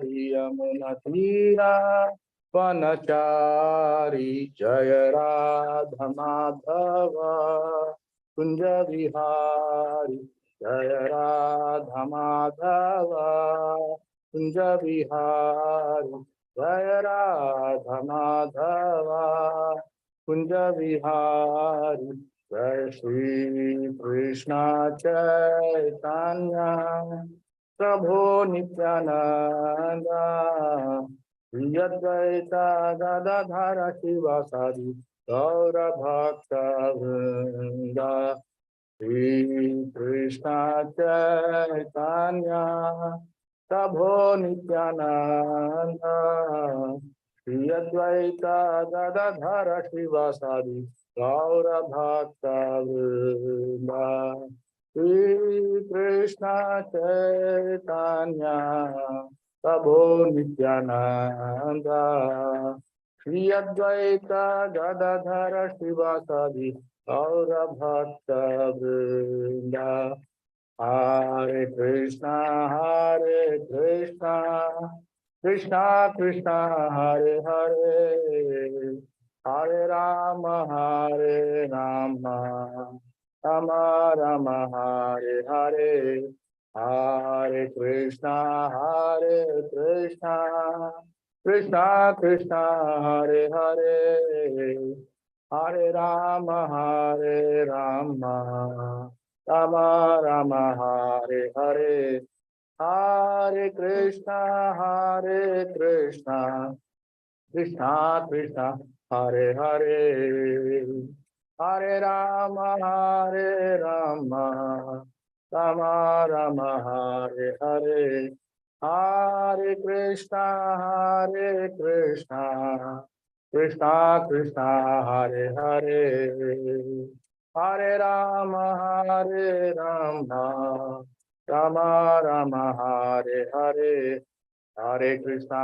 यमुना तीरा वनचारी जय राधा माधव कुंज विहारी जय राधा माधव कुंज विहारी जय राधा माधव कुंज विहारी जय श्री कृष्ण चैतन्य प्रभो नित्यानंद श्री अद्वैत गदाधर शिवासादि गौर भक्त वृंद श्री कृष्ण चैतन्य प्रभो नित्यानंद श्री अद्वैत गदाधर शिवासादि गौर भक्त वृंद श्री कृष्ण चैतन्य प्रभो नित्यानंद श्री अद्वैत गदाधर शिवासादि गौर भक्त वृंद हरे कृष्णा कृष्णा कृष्णा हरे हरे हरे राम राम राम हरे हरे हरे कृष्णा कृष्णा कृष्णा हरे हरे हरे राम राम राम हरे हरे हरे कृष्णा कृष्णा कृष्णा हरे हरे हरे राम राम राम हरे हरे हरे कृष्णा कृष्णा कृष्णा हरे हरे हरे राम राम राम हरे हरे हरे कृष्णा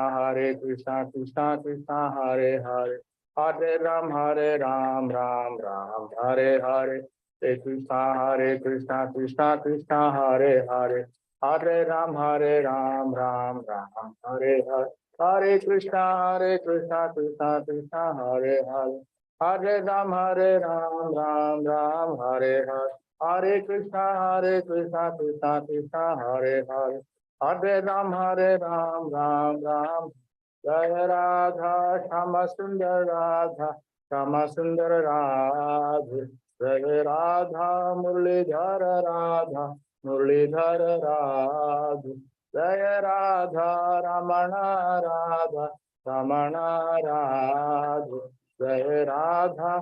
कृष्णा कृष्णा हरे हरे हरे राम राम राम हरे हरे हरे कृष्णा कृष्णा कृष्णा हरे हरे हरे राम राम राम हरे हरे हरे कृष्णा कृष्णा कृष्णा हरे हरे हरे राम राम राम हरे हरे हरे कृष्णा कृष्णा कृष्णा हरे हरे हरे राम राम राम जय राधा श्याम सुंदर राधा जय राधा मुरलीधर राधा जय राधा रमण राधा जय राधा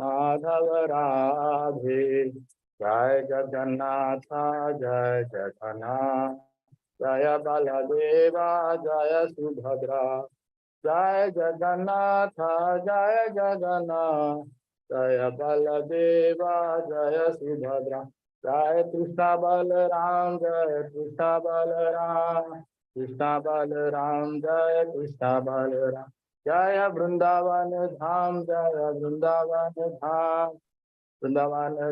माधव राधे जय जगन्नाथ जय बलदेवा जय सुभद्रा जय जगन्नाथ जय बलदेवा जय सुभद्रा जय कृष्ण बलराम जय कृष्ण बलराम जय कृष्ण बलराम जय वृंदावन धाम जय वृंदावन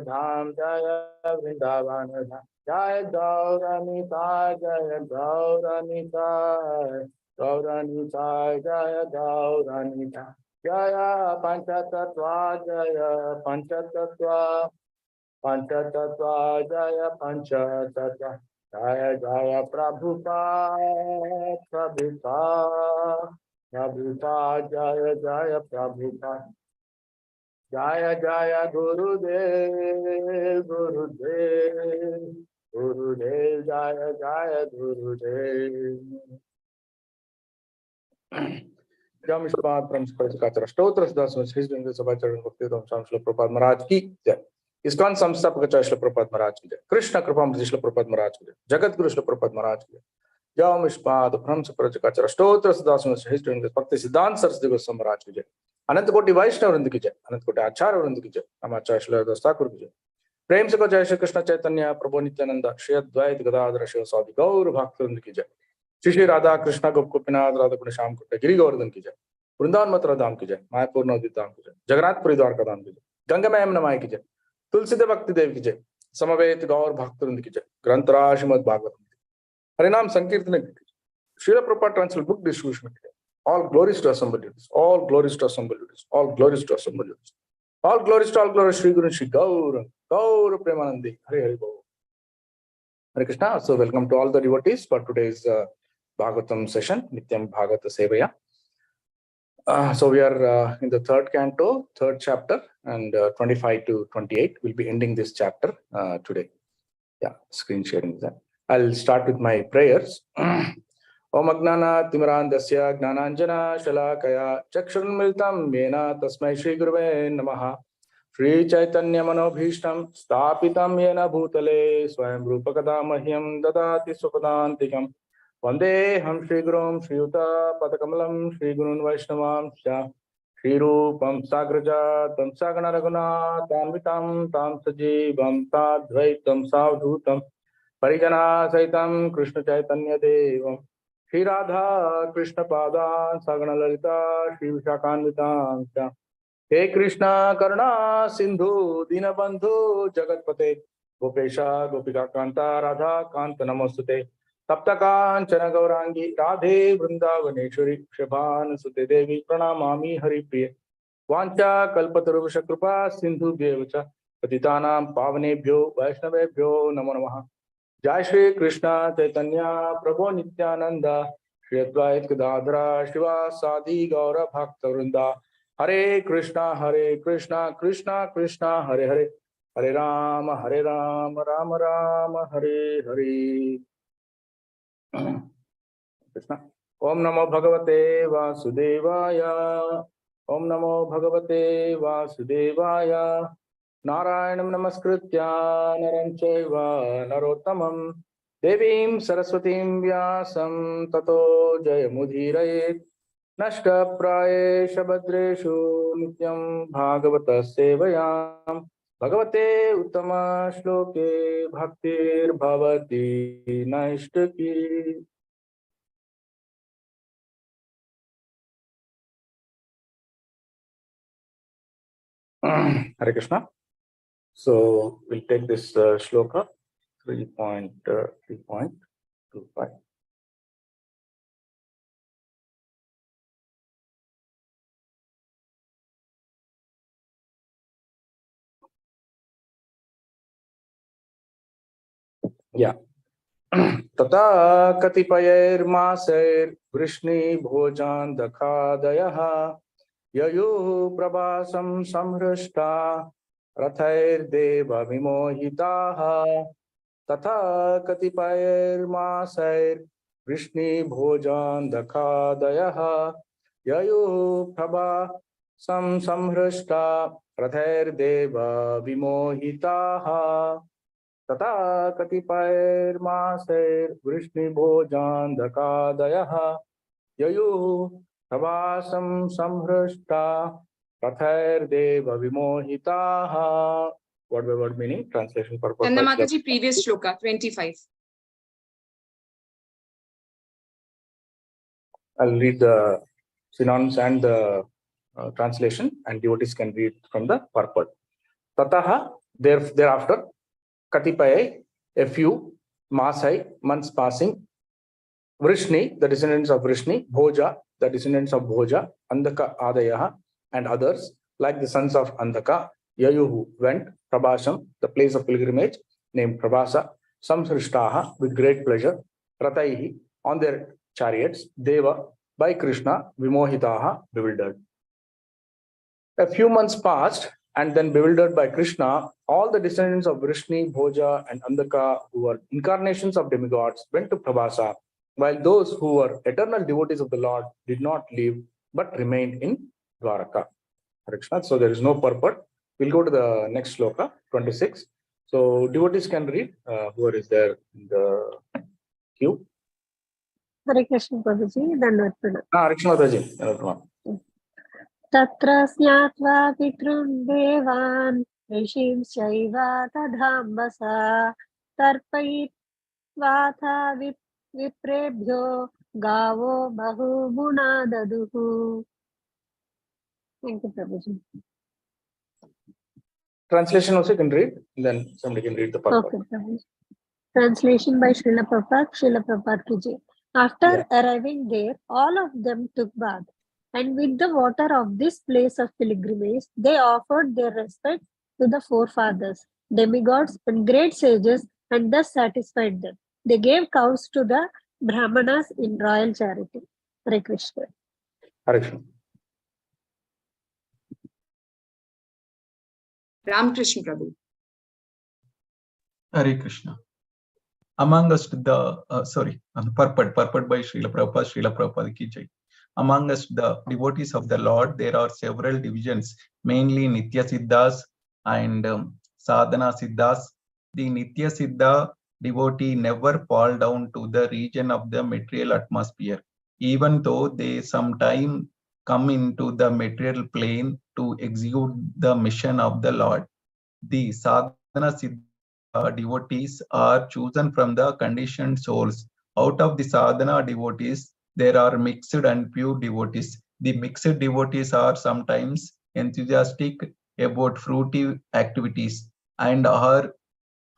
धाम जय वृंदावन धाम जय गौरनिताय जय गौरनिताय जय गौरनिताय जय पंचतत्वा जय पंचतत्वा जय पंचतत्वा जय जय प्रभुपाद जय जय प्रभुपाद जय जय गुरुदेव जय जय गुरुदेव जमष्पाद परमस्पृतिकाचर स्तोत्र सभाचरण भक्ति प्रभुपाद महाराज की जय। इस्कॉन संस्थापक श्रील प्रभुपाद महाराज की जय। कृष्ण कृपा श्रील प्रभुपाद महाराज की जय। जगत गुरु श्रील प्रभुपाद महाराज की जय। जमष्पाद परमस्पृतिकाचर स्तोत्र भक्ति सिद्धांत सरस्वती गोस्वामी महाराज की जय। अनंत कोटि वैष्णव वृंद की जय। अनंत कोटि आचार्य वृंद की जय। हम आचार्य श्री ठाकुर की जय। प्रेम से को जय श्री कृष्ण चैतन्य प्रभु नित्यानंद श्री अद्वैत गदाधर शिवसादि गौर भक्त वृंद की जय। श्री राधा कृष्ण गोपीनाथ राधा कुंड श्याम कुंड गिरि गोवर्धन की जय। वृंदावन मथुरा धाम की जय। मायापुर नवदीप धाम की जय। जगन्नाथपुरी द्वारका धाम की जय। गंगा में यमुना माई की जय। तुलसीदेव भक्ति देव की जय। समवेत गौर भक्त वृंद की जय। ग्रंथराज Shrimad Bhagavatam Harinam Sankirtana, Srila Prabhupada translated book distribution. All glories to assembled units. All glories to assembled units. All glories to assembled units. All glories to all glories Shri Guru Shri Gaura Premanandi. Hare Hare Bhava. Hare Krishna. So welcome to all the devotees for today's Bhagavatam session, Nityam Bhagavata Sevaya. So we are in the third canto, third chapter, and 25 to 28. We'll be ending this chapter today. Yeah, screen sharing is that. I'll start with my prayers. Om Agnana Timirandasya Gnananjana Shalakaya Chakshurmiltam Yena Tasmai Shri Guruve Namaha Shri Chaitanya Manobhishtam Stapitam Yena Bhutale Swayam Rupakada Mahyam Dadati Supadantikam Vande Ham Shri Gurum Shri Yuta Padakamalam Shri Gurun Vaishnavam Shri Rupam Sagraja Tam Sagana Raguna Tanvitam Tam Sajivam Tadvaitam Savdhutam Parijana Saitam Krishna Chaitanya Devam Shri Radha Krishna Pada Sagana Lalita Shri Vishakanvitam He Krishna Karuna Sindhu Dinabandhu Jagatpate Gopesha Gopika Kanta Radha Kanta Namostute Taptakan Chana Gaurangi Radhe Vrindavaneshwari Shabhan Sute Devi Pranamami Hari Priya Vancha Kalpatarusha Kripa Sindhu Devacha Patitanam Pavanebhyo Vaishnavebhyo Namo Namaha Jai Shri Krishna Chaitanya Prabhu Nityananda Shri Advait Gadadhara Shiva Sadi Gaura Bhakta Vrinda Hare Krishna Krishna Krishna Hare Hare Hare Rama Rama Rama Hare Hare Krishna Om Namo Bhagavate Vasudevaya Om Namo Bhagavate Vasudevaya Narayanam Namaskritya Naram Chaiva Narottamam Devim Saraswatim Vyasam Tato Jayamudhirayet Nashta Prayesha Bhadreshu Nityam Bhagavata Sevayam Bhagavate Uttama Shloke Bhaktir Bhavati Naishtaki. Hare Krishna. So we'll take this shloka 3.3.25. Yeah. Tata katipayer maser vrishni bhojan dakhadayaha yayu prabhasam samhrishta rathair deva vimohitaha Tata katipayer masair vrishni bhojan dakhadayaha yayu prabha samhrishta rathair deva vimohitaha Tata katipayer masair vrishni bhojan dakhadayaha yayu prabha samhrishta rathair deva vimohitaha. Word by word meaning, translation purpose. Channa Mataji, previous shloka, 25. I'll read the synonyms and the translation, and devotees can read from the purport. Tataha, thereafter, Katipaye, a few, Masai, months passing, Vrishni, the descendants of Vrishni, Bhoja, the descendants of Bhoja, Andhaka Adayaha, and others, like the sons of Andhaka, Yayuhu went, Prabhasam, the place of pilgrimage, named Prabhasa, Samsrishtaha, with great pleasure, Rataihi, on their chariots, Deva, by Krishna, Vimohitaha, bewildered. A few months passed, and then bewildered by Krishna, all the descendants of Vrishni, Bhoja, and Andhaka, who were incarnations of demigods, went to Prabhasa, while those who were eternal devotees of the Lord did not leave, but remained in Dwaraka. So there is no purport. We'll go to the next shloka, 26. So devotees can read. Whoever is there in the queue. Hare Krishna Prabhuji, Dandavat. Hare Krishna Prabhuji. Tatra snatva pitrun devan rishim shaiva tadhambasa tarpayit vatha viprebhyo gavo bahu gunadaduhu. Thank you, Prabhuji. Translation also can read, then somebody can read the purport. Okay, Prabhuji. Translation by Srila Prabhupada, Srila Prabhupada ki jai. After Yeah. arriving there, all of them took bath, and with the water of this place of pilgrimage, they offered their respect to the forefathers, demigods, and great sages, and thus satisfied them. They gave cows to the Brahmanas in royal charity. Hare Krishna. Hare Krishna. Ramakrishna Prabhu. Hare Krishna. Among us the purport by Srila Prabhupada ki jai. Among us the devotees of the Lord, there are several divisions, mainly Nitya Siddhas and Sadhana Siddhas. The Nitya Siddha devotee never fall down to the region of the material atmosphere, even though they sometime come into the material plane to execute the mission of the Lord. The Sadhana Siddha devotees are chosen from the conditioned souls. Out of the sadhana devotees, there are mixed and pure devotees. The mixed devotees are sometimes enthusiastic about fruitive activities and are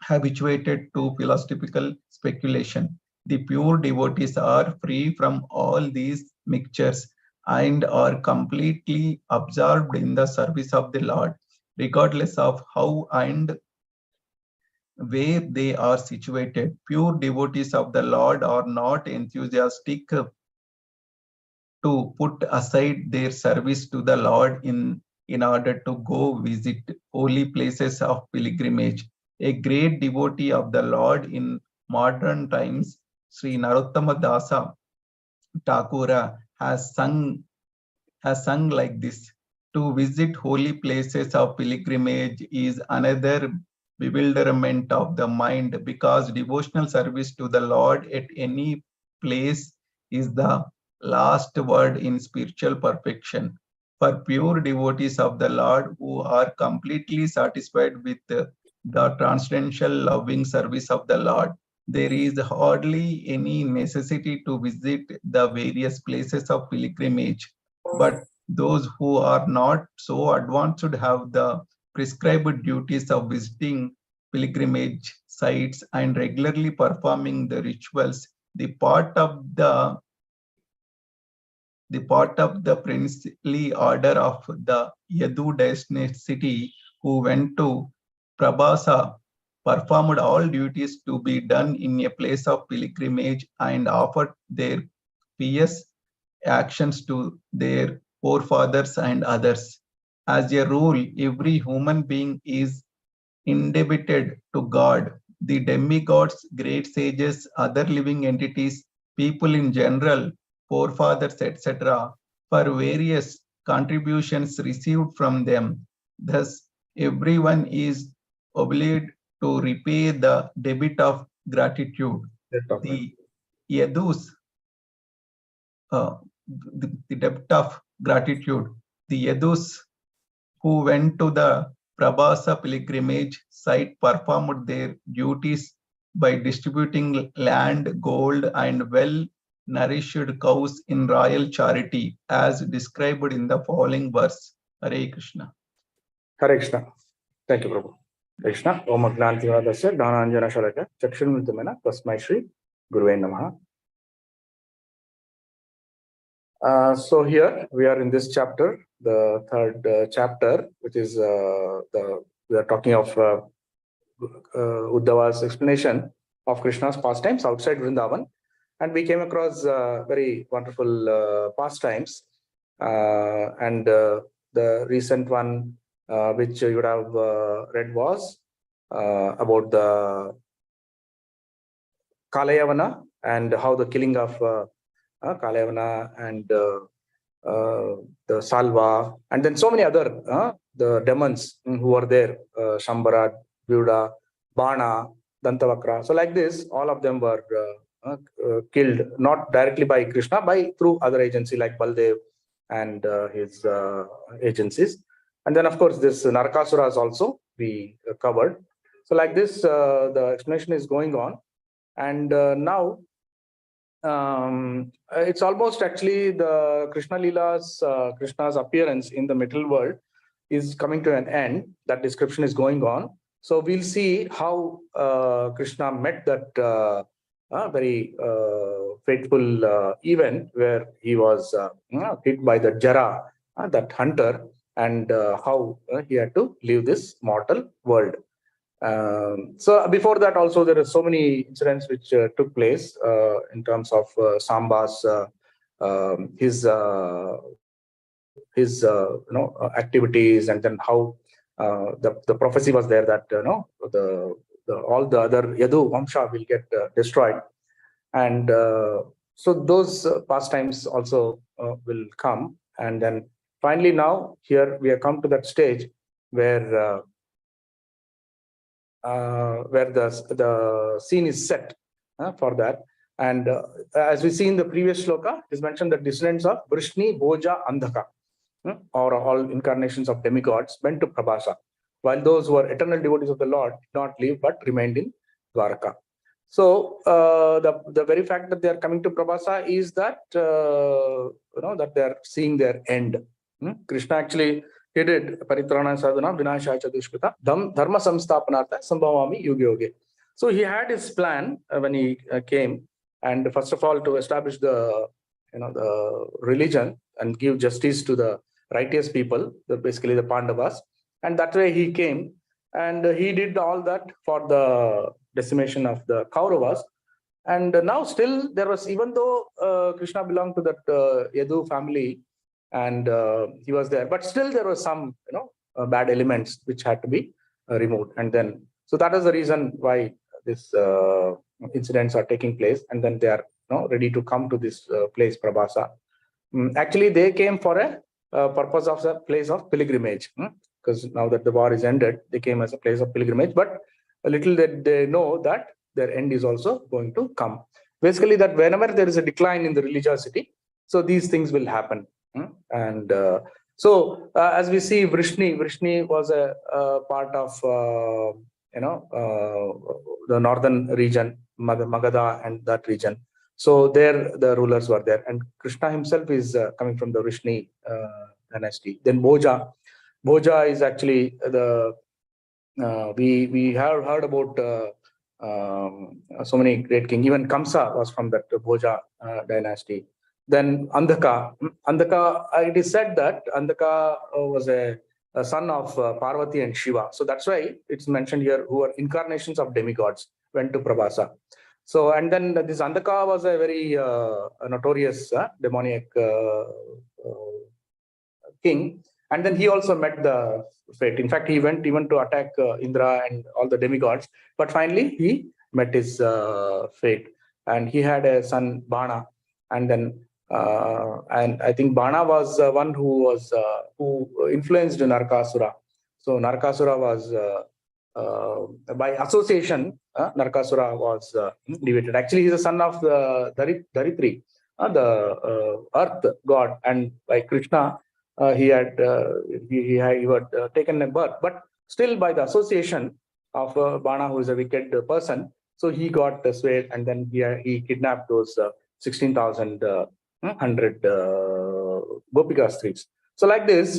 habituated to philosophical speculation. The pure devotees are free from all these mixtures and are completely absorbed in the service of the Lord, regardless of how and where they are situated. Pure devotees of the Lord are not enthusiastic to put aside their service to the Lord in order to go visit holy places of pilgrimage. A great devotee of the Lord in modern times, Sri Narottama Dasa Thakura, has sung like this: to visit holy places of pilgrimage is another bewilderment of the mind, because devotional service to the Lord at any place is the last word in spiritual perfection. For pure devotees of the Lord who are completely satisfied with the transcendental loving service of the Lord, there is hardly any necessity to visit the various places of pilgrimage. But those who are not so advanced should have the prescribed duties of visiting pilgrimage sites and regularly performing the rituals. The part of the princely order of the Yadu dynasty who went to Prabhasa performed all duties to be done in a place of pilgrimage and offered their pious actions to their forefathers and others. As a rule, every human being is indebted to God, the demigods, great sages, other living entities, people in general, forefathers, etc., for various contributions received from them. Thus, everyone is obliged to repay the debit of gratitude. The Yadus, the debt of gratitude. The Yadus who went to the Prabhasa pilgrimage site performed their duties by distributing land, gold, and well-nourished cows in royal charity, as described in the following verse. Hare Krishna. Hare Krishna. Thank you, Prabhu. Krishna. Om Agnantivaradasya Dhananjana Shalaka Chakshunmritamena Tasmai Shri Guruve Namaha. So here we are in this chapter, the third chapter, which is we are talking of Uddhava's explanation of Krishna's pastimes outside Vrindavan, and we came across very wonderful pastimes, and the recent one which you would have read was about the Kalayavana and how the killing of Kalayavana and the Salva, and then so many other the demons who were there, Shambara, Vyuda, Bana, Dantavakra. So like this, all of them were killed, not directly by Krishna, through other agency like Baldev and his agencies. And then of course this Narakasuras also we covered. So like this, the explanation is going on, and now it's almost actually the Krishna Leela's, Krishna's appearance in the material world is coming to an end. That description is going on. So we'll see how Krishna met that very fateful event where he was hit by the Jara, that hunter, and how he had to leave this mortal world. So before that also there are so many incidents which took place in terms of Samba's his activities, and then how the prophecy was there that all the other Yadu Vamsha will get destroyed, and so those pastimes also will come, and then finally now here we have come to that stage where the scene is set for that. And as we see in the previous shloka, it is mentioned that descendants of Vrishni, Bhoja, Andhaka, or all incarnations of demigods, went to Prabhasa, while those who were eternal devotees of the Lord did not leave but remained in Dwarka. So the very fact that they are coming to Prabhasa is that that they are seeing their end. Krishna actually he did Paritrana Sadhana Vinashaya Dushkrita Dharma Samsthapanartha Sambhavami Yuga Yoge. So he had his plan when he came, and first of all to establish the the religion and give justice to the righteous people, basically the Pandavas, and that way he came, and he did all that for the decimation of the Kauravas. And now still there was, even though Krishna belonged to that Yadu family, and he was there, but still there was some bad elements which had to be removed. And then so that is the reason why this incidents are taking place, and then they are ready to come to this place Prabhasa. Actually they came for a purpose of a place of pilgrimage, because now that the war is ended, they came as a place of pilgrimage, but a little that they know that their end is also going to come. Basically that whenever there is a decline in the religiosity, so these things will happen. And so as we see, Vrishni was a part of the northern region, Magadha and that region. So there the rulers were there, and Krishna himself is coming from the Vrishni dynasty. Then Bhoja is actually the we have heard about so many great kings. Even Kamsa was from that Bhoja dynasty. Then Andhaka, it is said that Andhaka was a son of Parvati and Shiva. So that's why it's mentioned here, who are incarnations of demigods, went to Prabhasa. So, and then this Andhaka was a very notorious demoniac king. And then he also met the fate. In fact, he went even to attack Indra and all the demigods. But finally, he met his fate. And he had a son, Bana. And then, and I think Bana was one who influenced Narkasura. So Narkasura was, by association, Narkasura was defeated. Actually, he's a son of Daritri, the earth god, and by Krishna, he had taken a birth, but still by the association of Bana, who is a wicked person, so he got swayed, and then he kidnapped those 16,100 Gopika streets. So like this,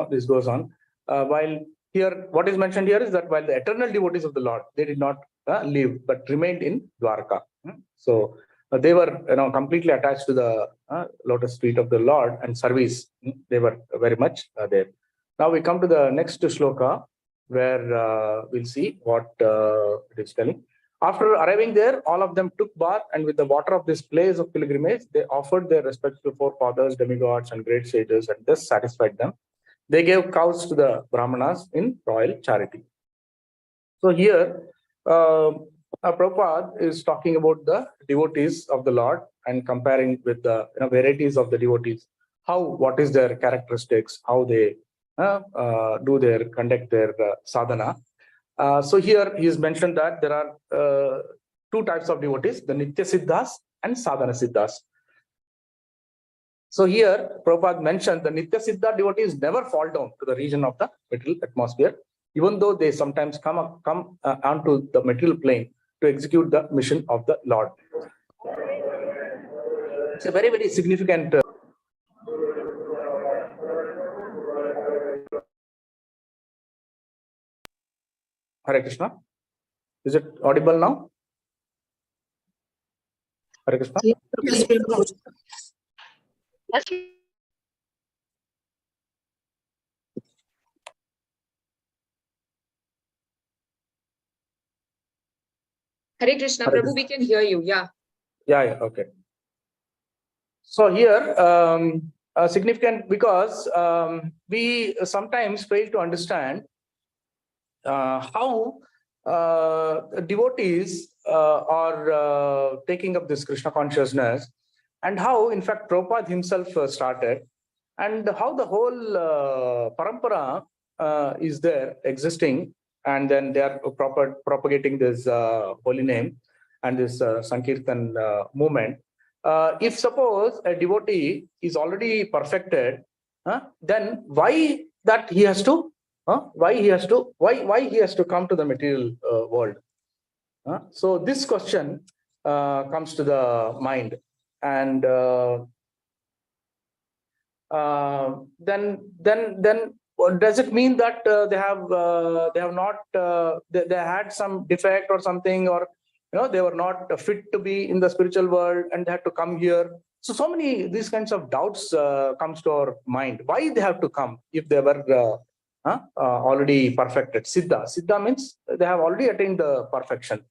this goes on. While here, what is mentioned here is that while the eternal devotees of the Lord, they did not live but remained in Dwarka. So they were completely attached to the lotus feet of the Lord and service. They were very much there. Now we come to the next shloka, where we'll see what it is telling. After arriving there, all of them took bath, and with the water of this place of pilgrimage, they offered their respects to forefathers, demigods, and great sages, and this satisfied them. They gave cows to the Brahmanas in royal charity. So here, Prabhupada is talking about the devotees of the Lord and comparing with the varieties of the devotees. What is their characteristics? How they conduct their sadhana. So here he has mentioned that there are two types of devotees: the Nitya Siddhas and Sadhana Siddhas. So here Prabhupada mentioned the Nitya Siddha devotees never fall down to the region of the material atmosphere, even though they sometimes come onto the material plane to execute the mission of the Lord. It's a very, very significant Hare Krishna. Is it audible now? Hare Krishna. Yes, Prabhu. Hare Krishna, Hare Prabhu, we can hear you. Yeah. Yeah, okay. So here, significant because we sometimes fail to understand how devotees are taking up this Krishna consciousness, and how, in fact, Prabhupada himself started, and how the whole parampara is there existing, and then they are propagating this holy name and this Sankirtan movement. If suppose a devotee is already perfected, then why that he has to why he has to come to the material world? So this question comes to the mind, and then does it mean that they have not they had some defect or something, or they were not fit to be in the spiritual world and they had to come here? So many these kinds of doubts comes to our mind. Why they have to come if they were already perfected? Siddha means they have already attained the perfection.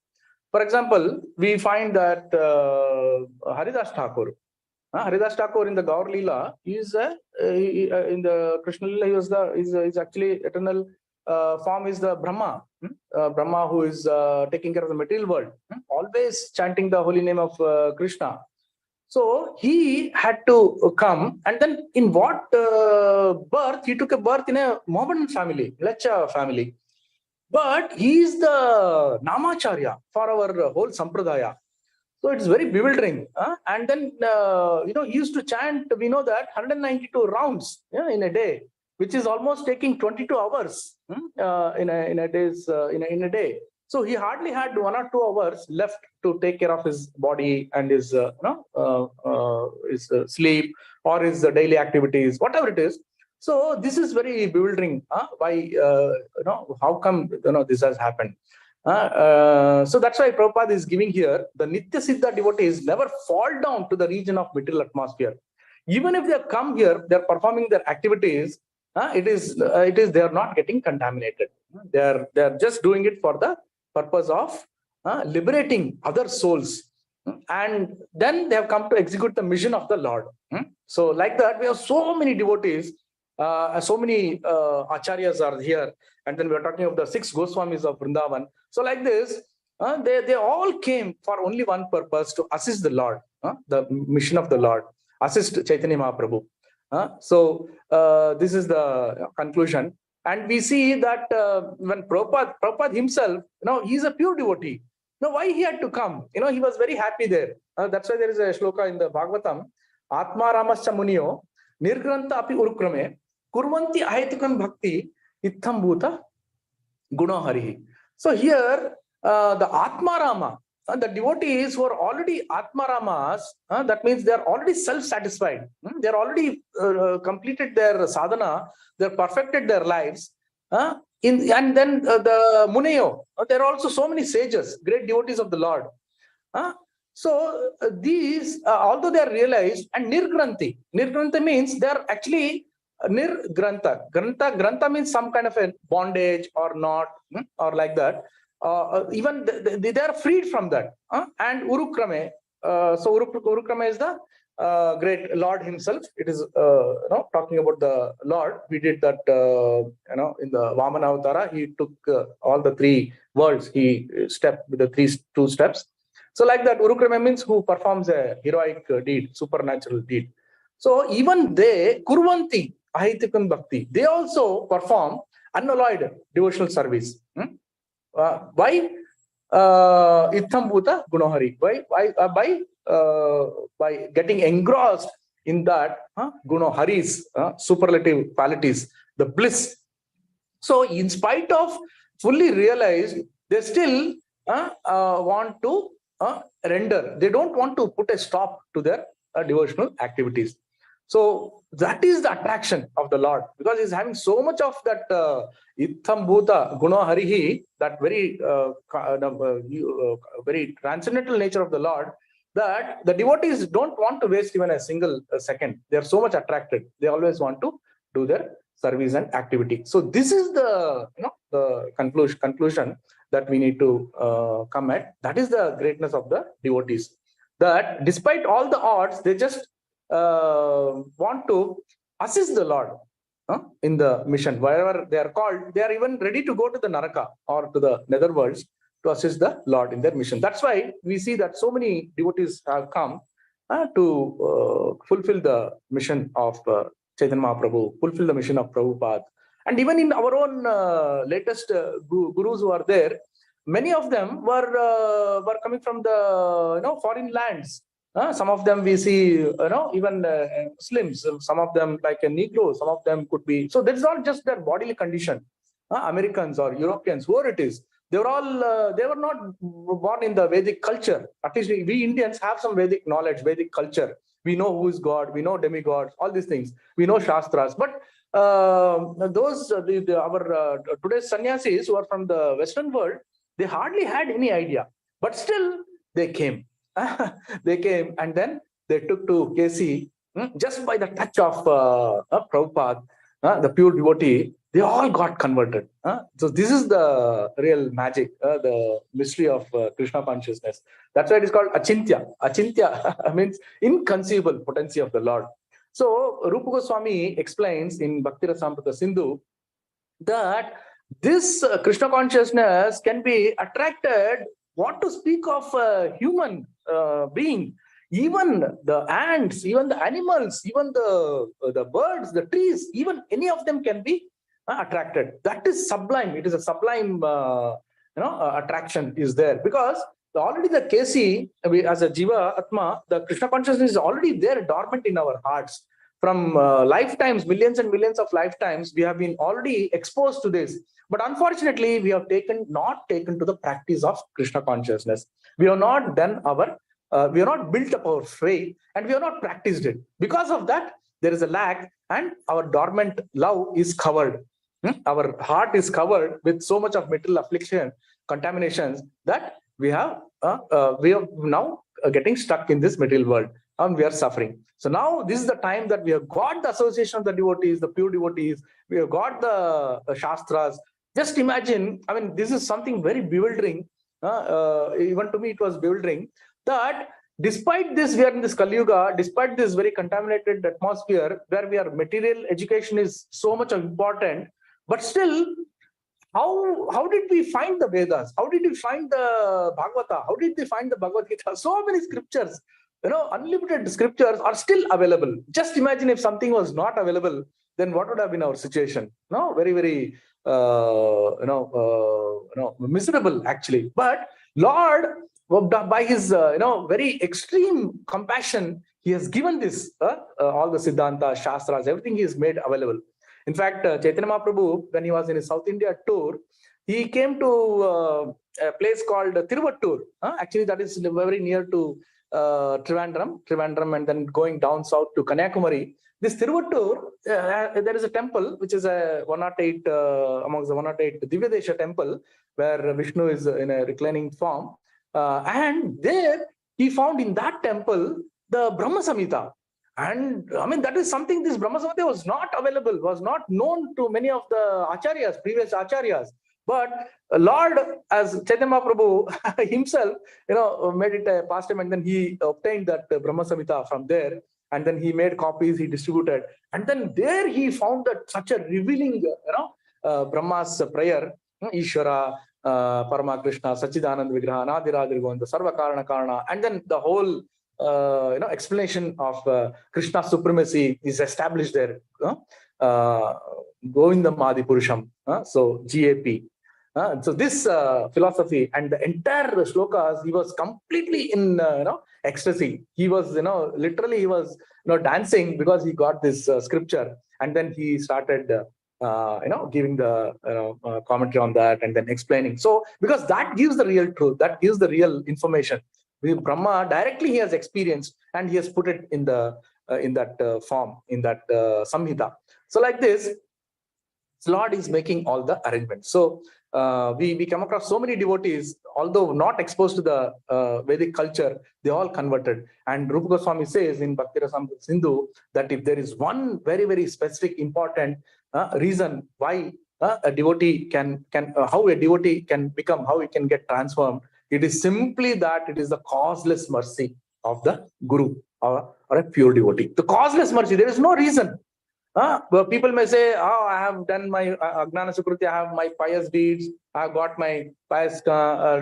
For example, we find that Haridas Thakur in the Gaur Leela is in the Krishna Leela, he is actually eternal form is the Brahma, Brahma who is taking care of the material world, always chanting the holy name of Krishna. So he had to come, and then in what birth? He took a birth in a Mohammedan family, Lecha family. But he is the Namacharya for our whole Sampradaya. So it's very bewildering. And then, he used to chant, we know that 192 rounds in a day, which is almost taking 22 hours in a day. So he hardly had 1 or 2 hours left to take care of his body and his sleep or his daily activities, whatever it is. So this is very bewildering. Why, how come, this has happened? So that's why Prabhupada is giving here the Nitya Siddha devotees never fall down to the region of material atmosphere. Even if they have come here, they're performing their activities. It is they are not getting contaminated. They're just doing it for the purpose of liberating other souls, and then they have come to execute the mission of the Lord. So like that, we have so many devotees, so many acharyas are here, and then we are talking of the 6 Goswamis of Vrindavan. So like this, they all came for only one purpose: to assist the Lord, the mission of the Lord, assist Chaitanya Mahaprabhu. So this is the conclusion. And we see that when Prabhupada himself, he's a pure devotee. Why he had to come? He was very happy there. That's why there is a shloka in the Bhagavatam: Atma Ramascha Muniyo Nirgranta api urukrame kurvanti ahetukam bhakti itham bhuta guno harihi. So here the Atma Rama, the devotees who are already Atma Ramas, that means they are already self-satisfied. They are already completed their sadhana, they have perfected their lives. And then the Muneyo, there are also so many sages, great devotees of the Lord. So these, although they are realized, and Nirgranti means they are actually Nirgranta. Granta means some kind of a bondage or not, or like that. Even they are freed from that. And Urukrame, so Urukrame is the great Lord himself. It is talking about the Lord. We did that in the Vamana Avatara. He took all the 3 worlds. He stepped with the 2 steps. So like that, Urukrame means who performs a heroic deed, supernatural deed. So even they, Kurvanti Ahitikam Bhakti, they also perform unalloyed devotional service. Why? Itham Bhuta Gunohari. By getting engrossed in that Gunoharis, superlative qualities, the bliss. So in spite of fully realized, they still want to render. They don't want to put a stop to their devotional activities. So that is the attraction of the Lord, because he's having so much of that itham bhuta guna harihi, that very very transcendental nature of the Lord, that the devotees don't want to waste even a single second. They are so much attracted. They always want to do their service and activity. So this is the the conclusion that we need to come at. That is the greatness of the devotees, that despite all the odds, they just want to assist the Lord in the mission. Wherever they are called, they are even ready to go to the Naraka or to the netherworlds to assist the Lord in their mission. That's why we see that so many devotees have come to fulfill the mission of Chaitanya Mahaprabhu, fulfill the mission of Prabhupada. And even in our own latest gurus who are there, many of them were coming from the foreign lands. Some of them we see, even Muslims, some of them like a Negro, some of them could be. So that's not just their bodily condition. Americans or Europeans, whoever it is, they were all, they were not born in the Vedic culture. At least we Indians have some Vedic knowledge, Vedic culture. We know who is God, we know demigods, all these things. We know Shastras. But those, our today's sannyasis who are from the Western world, they hardly had any idea. But still, they came. They came and then they took to KC just by the touch of Prabhupada, the pure devotee. They all got converted. So this is the real magic, the mystery of Krishna consciousness. That's why it is called Achintya. Achintya means inconceivable potency of the Lord. So Rupa Goswami explains in Bhakti Rasamrita Sindhu that this Krishna consciousness can be attracted, what to speak of a human being, even the ants, even the animals, even the birds, the trees, even any of them can be attracted. That is sublime. It is a sublime attraction is there, because already the KC, as a Jiva Atma, the Krishna consciousness is already there, dormant in our hearts. From lifetimes, millions and millions of lifetimes, we have been already exposed to this. But unfortunately, we have not taken to the practice of Krishna consciousness. We have not done we have not built up our faith, and we have not practiced it. Because of that, there is a lack, and our dormant love is covered. Our heart is covered with so much of material affliction, contaminations, that we are now getting stuck in this material world, and we are suffering. So now this is the time that we have got the association of the devotees, the pure devotees. We have got the Shastras. Just imagine, I mean, this is something very bewildering. Even to me, it was bewildering that despite this, we are in this Kali Yuga, despite this very contaminated atmosphere where material education is so much important, but still, how did we find the Vedas? How did we find the Bhagavata? How did we find the Bhagavad Gita? So many scriptures, unlimited scriptures are still available. Just imagine if something was not available, then what would have been our situation? No, very, very, miserable actually. But Lord, by his, very extreme compassion, he has given this, all the Siddhanta, Shastras, everything he has made available. In fact, Chaitanya Mahaprabhu, when he was in his South India tour, he came to a place called Tiruvattur. Actually, that is very near to Trivandrum, and then going down south to Kanyakumari. This Tiruvattur, there is a temple which is a 108 amongst the 108 Divyadesha temple, where Vishnu is in a reclining form. And there he found in that temple the Brahma Samhita. And I mean, that is something, this Brahma Samhita was not available, was not known to many of the acharyas, previous acharyas. But Lord, as Chaitanya Mahaprabhu himself, made it a pastime, and then he obtained that Brahma Samhita from there. And then he made copies, he distributed. And then there he found that such a revealing, Brahma's prayer, Ishvara, Parama Krishna, Sachidanand Vigraha, Nadiradirgonda, Sarva Karana Karana, and then the whole explanation of Krishna's supremacy is established there. Govindam Adi Purusham, so GAP. So this philosophy and the entire shlokas, he was completely in ecstasy. He was literally he was dancing because he got this scripture, and then he started giving the commentary on that, and then explaining. So because that gives the real truth, that gives the real information. Brahma directly he has experienced, and he has put it in the in that form, in that Samhita. So like this, Lord is making all the arrangements. So we come across so many devotees, although not exposed to the Vedic culture, they all converted. And Rupa Goswami says in Bhakti Rasamrita Sindhu that if there is one very, very specific, important reason why a devotee how a devotee can become, how he can get transformed, it is simply that it is the causeless mercy of the Guru or a pure devotee. The causeless mercy, there is no reason. Well, people may say, oh, I have done my Agnana Sukruti, I have my pious deeds, I have got my pious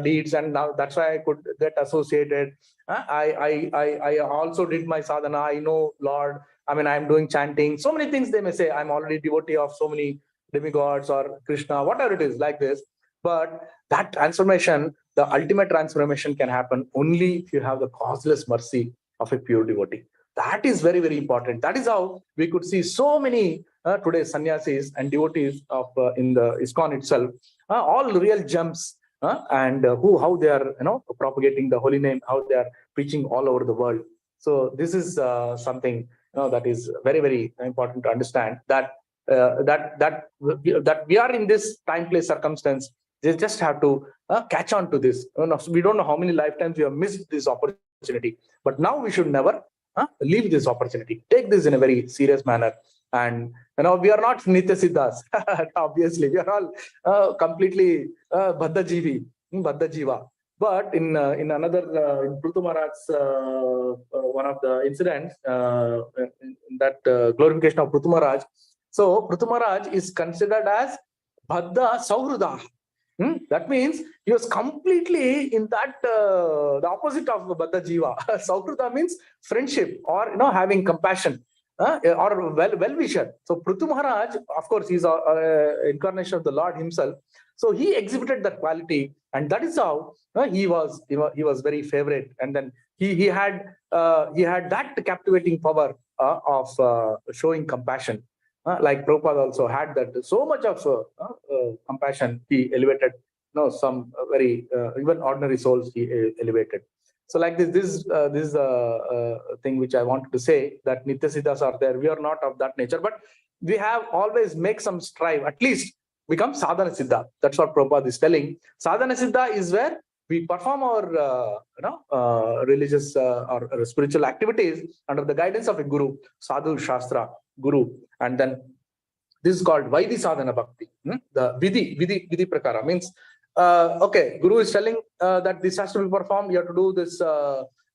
deeds, and now that's why I could get associated. I also did my sadhana, I know Lord, I mean, I'm doing chanting. So many things they may say, I'm already devotee of so many demigods or Krishna, whatever it is, like this. But that transformation, the ultimate transformation can happen only if you have the causeless mercy of a pure devotee. That is very, very important. That is how we could see so many today sannyasis and devotees of in the ISKCON itself, all real gems, and how they are propagating the holy name, how they are preaching all over the world. So this is something that is very, very important to understand, that that we are in this time, place, circumstance. They just have to catch on to this. We don't know how many lifetimes we have missed this opportunity, but now we should never leave this opportunity. Take this in a very serious manner. And we are not Nitya Siddhas. Obviously, we are all completely Baddha Jiva. But in another, in Prithu Maharaj's one of the incidents, in that glorification of Prithu Maharaj. So Prithu Maharaj is considered as Baddha Sauhruda. That means he was completely in that the opposite of Baddha Jiva. Sauhruda means friendship, or having compassion, or well-wisher. So Prithu Maharaj, of course, he's an incarnation of the Lord himself. So he exhibited that quality, and that is how he was very favorite. And then he had that captivating power of showing compassion. Like Prabhupada also had that, so much of compassion. He elevated some very even ordinary souls he elevated. So like this is a thing which I wanted to say, that Nitya Siddhas are there. We are not of that nature, but we have always make some strive, at least become Sadhana Siddha. That's what Prabhupada is telling. Sadhana Siddha is where we perform our religious or spiritual activities under the guidance of a Guru, Sadhu Shastra Guru. And then this is called Vaidhi Sadhana Bhakti. The Vidhi Prakara means, okay, Guru is telling that this has to be performed. You have to do this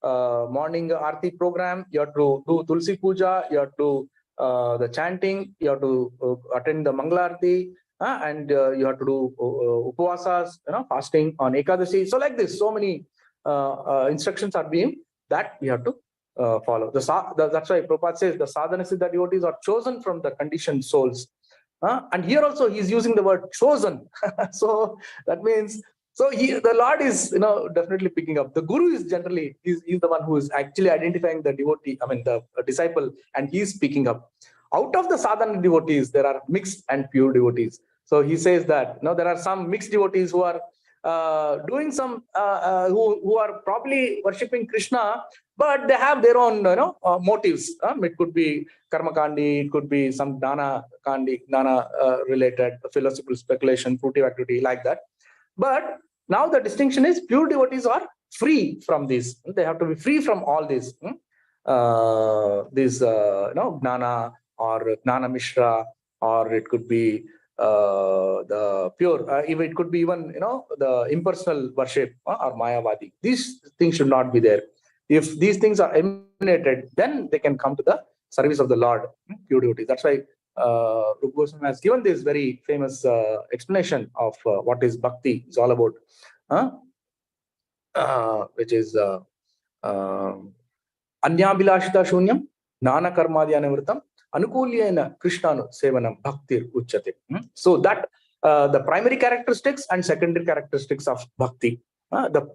morning Aarti program. You have to do Tulsi Puja. You have to do the chanting. You have to attend the Mangala Aarti. And you have to do upavasas, fasting on Ekadashi. So like this, so many instructions are being that we have to follow. That's why Prabhupada says the sadhana siddha devotees are chosen from the conditioned souls. And here also he's using the word chosen. So that means, the Lord is definitely picking up. The Guru is generally he's the one who is actually identifying the devotee, the disciple, and he's picking up. Out of the sadhana devotees, there are mixed and pure devotees. So he says that there are some mixed devotees who are doing some who are probably worshipping Krishna, but they have their own motives. It could be karma kandi, it could be some dana kandi, dana related philosophical speculation, fruitive activity, like that. But now the distinction is pure devotees are free from this. They have to be free from all this. Gnana or Gnana Mishra, or it could be the pure, even it could be even the impersonal worship or Mayavadi. These things should not be there. If these things are emanated, then they can come to the service of the Lord, pure devotees. That's why Rupa Goswami has given this very famous explanation of what is bhakti is all about, which is Anyabhilashita Shunyam, Nana Karmadi Anavritam, Anukulyena Krishnanu Sevanam Bhaktir Uchate. So that the primary characteristics and secondary characteristics of bhakti,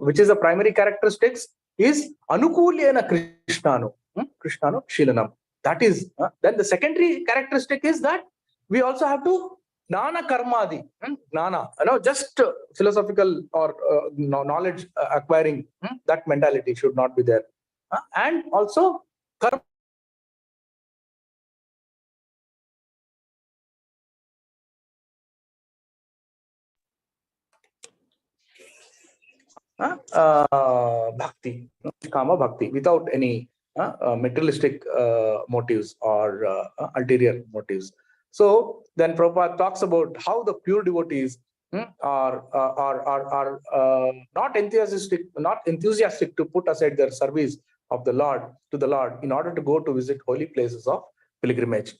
which is the primary characteristics is Anukulyena Krishnanu, Krishnanu Shilanam. That is, then the secondary characteristic is that we also have to Nana Karmadi, Nana, just philosophical or knowledge acquiring, that mentality should not be there. And also karma bhakti, kama bhakti, without any materialistic motives or ulterior motives. So then Prabhupada talks about how the pure devotees are not enthusiastic to put aside their service of the Lord to the Lord in order to go to visit holy places of pilgrimage.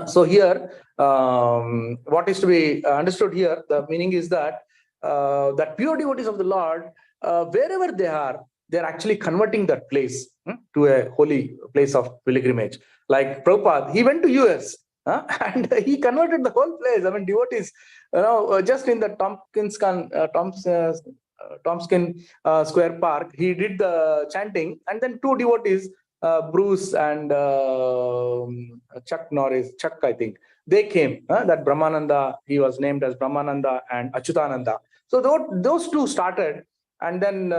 So here, what is to be understood here, the meaning is that that pure devotees of the Lord, wherever they are, they're actually converting that place to a holy place of pilgrimage. Like Prabhupada, he went to US and he converted the whole place. I mean, devotees, just in the Tompkins Square Park, he did the chanting, and then two devotees, Bruce and Chuck Norris, I think, they came. That Brahmananda, he was named as Brahmananda and Achyutananda. So those two started, and then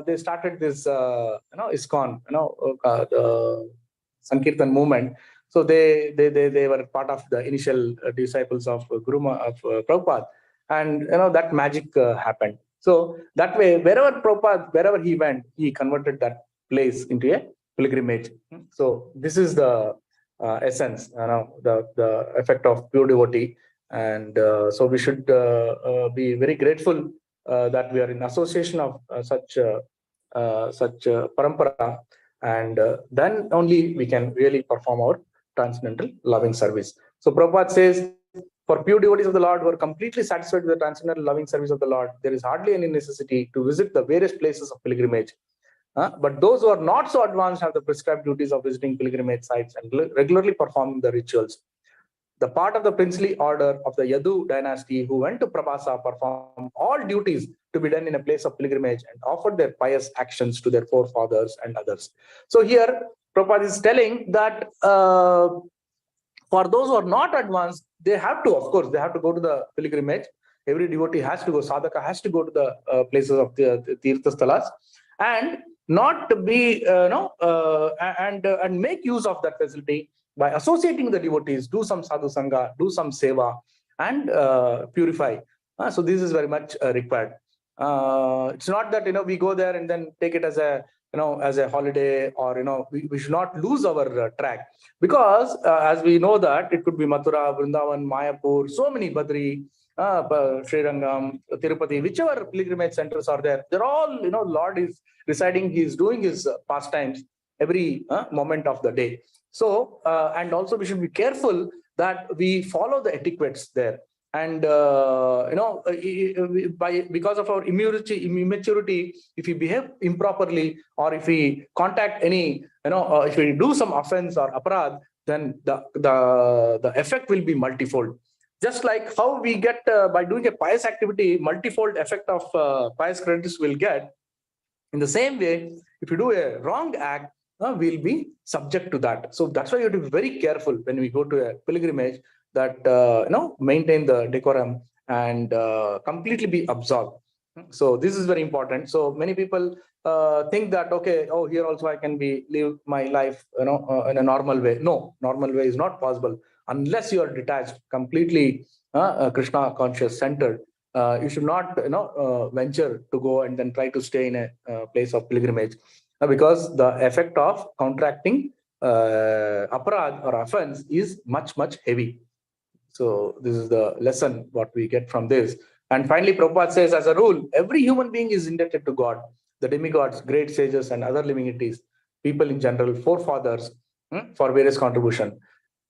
they started this, ISKCON, the Sankirtan movement. So they were part of the initial disciples of Prabhupada, and that magic happened. So that way, wherever he went, he converted that place into a pilgrimage. So this is the essence, the effect of pure devotee, and so we should be very grateful that we are in association of such parampara, and then only we can really perform our transcendental loving service. So Prabhupada says, for pure devotees of the Lord who are completely satisfied with the transcendental loving service of the Lord, there is hardly any necessity to visit the various places of pilgrimage. But those who are not so advanced have the prescribed duties of visiting pilgrimage sites and regularly performing the rituals. The part of the princely order of the Yadu dynasty who went to Prabhasa performed all duties to be done in a place of pilgrimage and offered their pious actions to their forefathers and others. So here, Prabhupada is telling that for those who are not advanced, they have to, of course, they have to go to the pilgrimage. Every devotee has to go, sadhaka has to go to the places of the tirthastalas, and not to be, and make use of that facility by associating the devotees, do some sadhu sangha, do some seva, and purify. So this is very much required. It's not that we go there and then take it as a as a holiday, or we should not lose our track, because as we know that it could be Mathura, Vrindavan, Mayapur, so many, Badri, Srirangam, Tirupati, whichever pilgrimage centers are there, they're all, Lord is residing, he is doing his pastimes every moment of the day. So, and also we should be careful that we follow the etiquettes there. And, because of our immaturity, if we behave improperly, or if we contact any, if we do some offense or aparad, then the effect will be multifold. Just like how we get, by doing a pious activity, multifold effect of pious credits will get. In the same way, if you do a wrong act, we'll be subject to that. So that's why you have to be very careful when we go to a pilgrimage, that maintain the decorum and completely be absorbed. So this is very important. So many people think that, okay, here also I can live my life in a normal way. No, normal way is not possible unless you are detached, completely Krishna conscious, centered. You should not venture to go and then try to stay in a place of pilgrimage, because the effect of contracting aparad or offense is much heavy. So this is the lesson what we get from this. And finally, Prabhupada says, as a rule, every human being is indebted to God, the demigods, great sages, and other living entities, people in general, forefathers, for various contribution.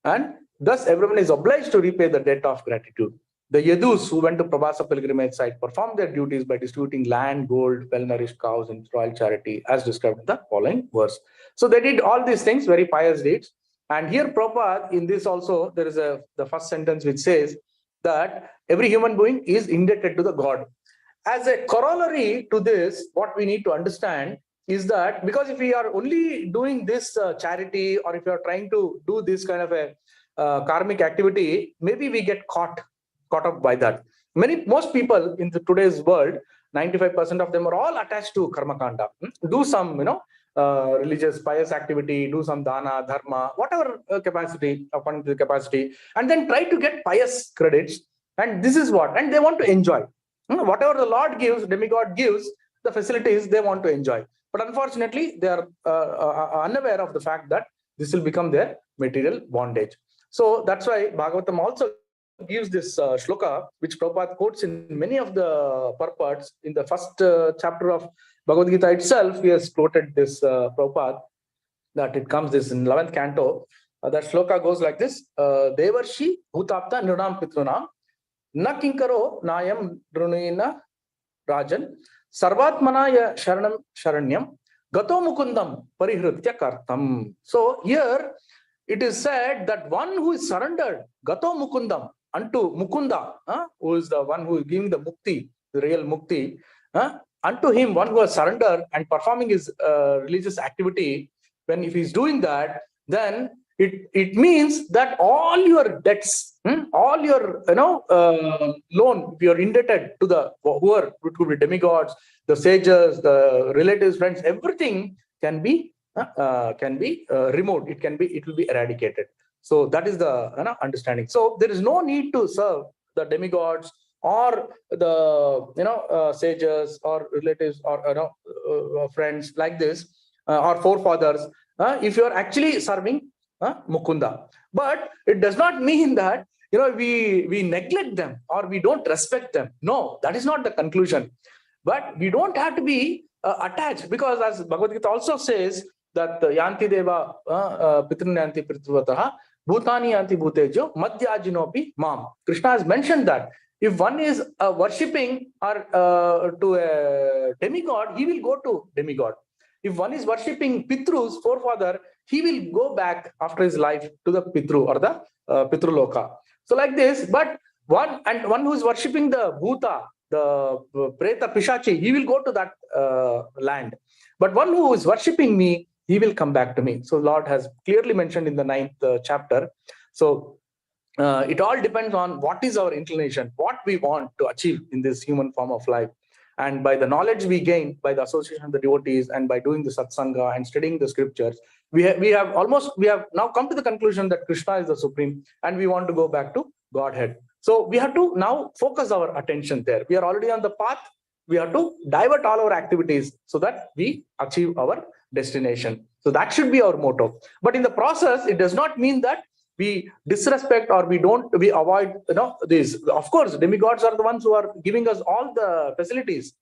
And thus everyone is obliged to repay the debt of gratitude. The Yadus who went to Prabhasa pilgrimage site performed their duties by distributing land, gold, well-nourished cows, and royal charity, as described in the following verse. So they did all these things, very pious deeds. And here Prabhupada, in this also, there is the first sentence which says that every human being is indebted to the God. As a corollary to this, what we need to understand is that, because if we are only doing this charity, or if you are trying to do this kind of a karmic activity, maybe we get caught up by that. Most people in today's world, 95% of them are all attached to karma kanda. Do some, religious pious activity, do some dana, dharma, whatever capacity, according to the capacity, and then try to get pious credits. And this is what, and they want to enjoy. Whatever the Lord gives, demigod gives, the facilities they want to enjoy. But unfortunately, they are unaware of the fact that this will become their material bondage. So that's why Bhagavatam also gives this shloka, which Prabhupada quotes in many of the purports. In the first chapter of Bhagavad Gita itself, he has quoted this Prabhupada, that it comes this in 11th canto. That shloka goes like this: Devarshi bhutapta nirunam pitrunam na kinkaro nayam drunina rajan sarvatmanaya sharanam sharanyam gato mukundam parihritya kartam. So here it is said that one who is surrendered, gato mukundam, unto Mukunda, who is the one who is giving the mukti, the real mukti, unto him, one who has surrendered and performing his religious activity, when if he's doing that, then it means that all your debts, all your loan, if you're indebted to the whoever, it could be demigods, the sages, the relatives, friends, everything can be removed. It will be eradicated. So that is the understanding. So there is no need to serve the demigods or the sages or relatives or friends like this or forefathers if you are actually serving Mukunda. But it does not mean that we neglect them or we don't respect them. No, that is not the conclusion. But we don't have to be attached, because as Bhagavad Gita also says that yanti deva pitrinyanti pritruvatah bhutani yanti bhutejo madhyajinopi mam. Krishna has mentioned that if one is worshipping or to a demigod, he will go to demigod. If one is worshipping Pitrus, forefather, he will go back after his life to the Pitru or the Pitruloka. So like this, but one who is worshipping the Bhuta, the Preta Pishachi, he will go to that land. But one who is worshipping me, he will come back to me. So Lord has clearly mentioned in the 9th chapter. So it all depends on what is our inclination, what we want to achieve in this human form of life. And by the knowledge we gain, by the association of the devotees, and by doing the satsanga and studying the scriptures, we have now come to the conclusion that Krishna is the supreme, and we want to go back to Godhead. So we have to now focus our attention there. We are already on the path. We have to divert all our activities so that we achieve our destination. So that should be our motto. But in the process, it does not mean that we disrespect or we avoid these. Of course, demigods are the ones who are giving us all the facilities.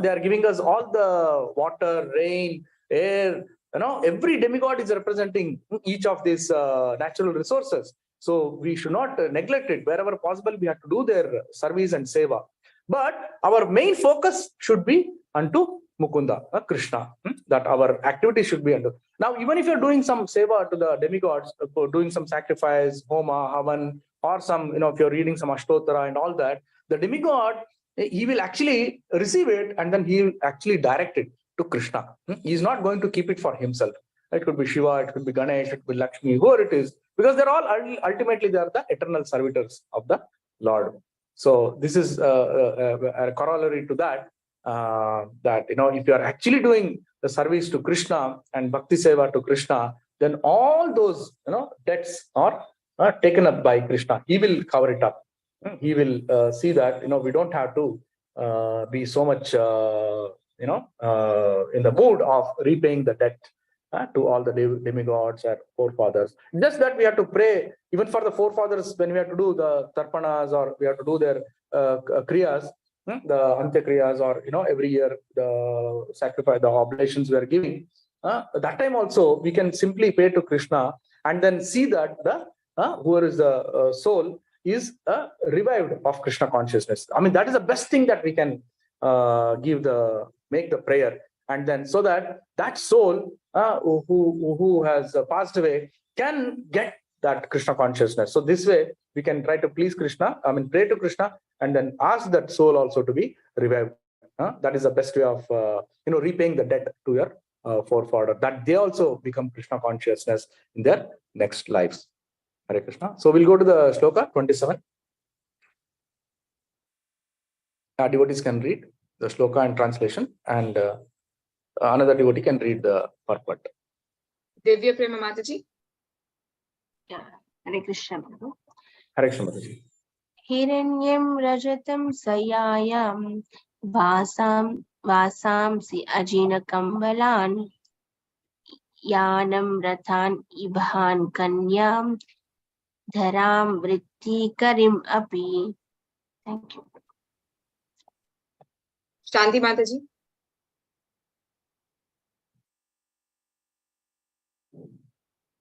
They are giving us all the water, rain, air. Every demigod is representing each of these natural resources. So we should not neglect it. Wherever possible, we have to do their service and seva. But our main focus should be unto Mukunda, Krishna, that our activity should be under. Now, even if you're doing some seva to the demigods, doing some sacrifice, homa, havan, or some, if you're reading some Ashtottara and all that, the demigod, he will actually receive it and then he will actually direct it to Krishna. He's not going to keep it for himself. It could be Shiva, it could be Ganesh, it could be Lakshmi, whoever it is, because they're all ultimately they are the eternal servitors of the Lord. So this is a corollary to that. That if you are actually doing the service to Krishna and bhakti seva to Krishna, then all those debts are taken up by Krishna. He will cover it up. He will see that we don't have to be so much in the mood of repaying the debt to all the demigods and forefathers. Just that we have to pray even for the forefathers when we have to do the tarpanas or we have to do their kriyas. The Antyakriyas or every year the sacrifice, the oblations we are giving, that time also we can simply pray to Krishna and then see that the whoever is the soul is revived of Krishna consciousness. I mean, that is the best thing that we can make the prayer, and then so that soul who has passed away can get that Krishna consciousness. So this way we can try to please Krishna, pray to Krishna and then ask that soul also to be revived. That is the best way of repaying the debt to your forefather, that they also become Krishna consciousness in their next lives. Hare Krishna. So we'll go to the shloka 27. Devotees can read the shloka and translation, and another devotee can read the purport. Divya Prema Mataji. Yeah. Hare Krishna. Hare Krishna Mataji. Hiranyam rajatam sayayam Vasamsi Ajinakambalan Yanam Rathan Ibhan Kanyam Dharam Vritti Karim Api. Thank you. Shanti Mataji.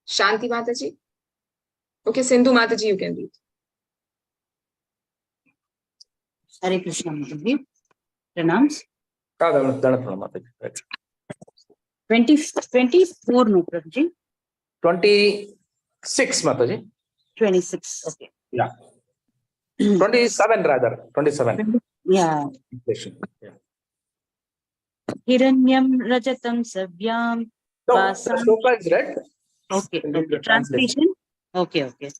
Shanti Mataji. Okay, Sindhu Mataji, you can read. Hare Krishna Mataji. Pranams. Right. 24 no Prabhuji. 26 Mataji. 26. Okay. Yeah. 27 rather. 27. Yeah. Yeah. Hiranyam Rajatam Savyam. No, Vasam. the shloka is read. Okay. Can read Okay. the translation. Translation. Okay.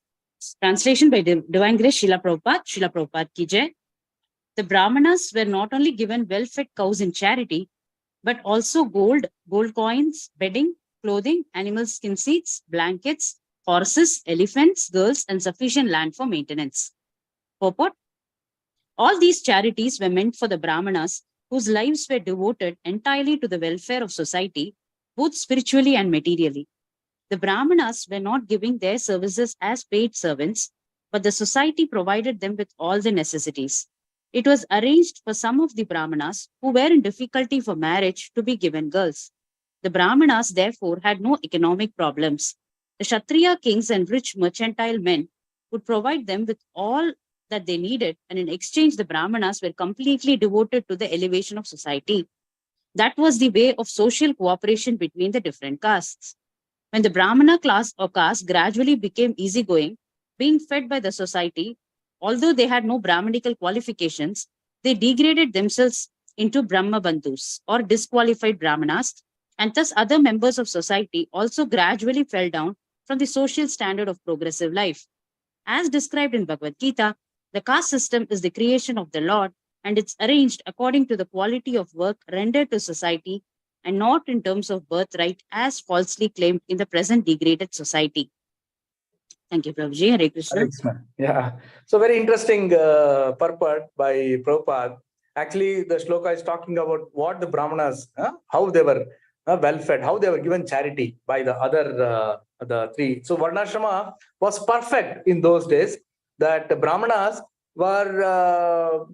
Translation by Divine Grace Srila Prabhupada ki jai. The Brahmanas were not only given well-fed cows in charity, but also gold coins, bedding, clothing, animal skin seeds, blankets, horses, elephants, girls, and sufficient land for maintenance. Purport: all these charities were meant for the Brahmanas whose lives were devoted entirely to the welfare of society, both spiritually and materially. The Brahmanas were not giving their services as paid servants, but the society provided them with all the necessities. It was arranged for some of the Brahmanas who were in difficulty for marriage to be given girls. The Brahmanas, therefore, had no economic problems. The Kshatriya kings and rich mercantile men would provide them with all that they needed, and in exchange, the Brahmanas were completely devoted to the elevation of society. That was the way of social cooperation between the different castes. When the Brahmana class or caste gradually became easygoing, being fed by the society, although they had no Brahmanical qualifications, they degraded themselves into Brahma Bandhus or disqualified Brahmanas, and thus other members of society also gradually fell down from the social standard of progressive life. As described in Bhagavad Gita, the caste system is the creation of the Lord, and it's arranged according to the quality of work rendered to society and not in terms of birthright as falsely claimed in the present degraded society. Thank you, Prabhuji. Hare Krishna. Yeah. So very interesting purport by Prabhupada. Actually, the shloka is talking about what the Brahmanas, how they were well-fed, how they were given charity by the other, the three. So Varnashrama was perfect in those days, that the Brahmanas were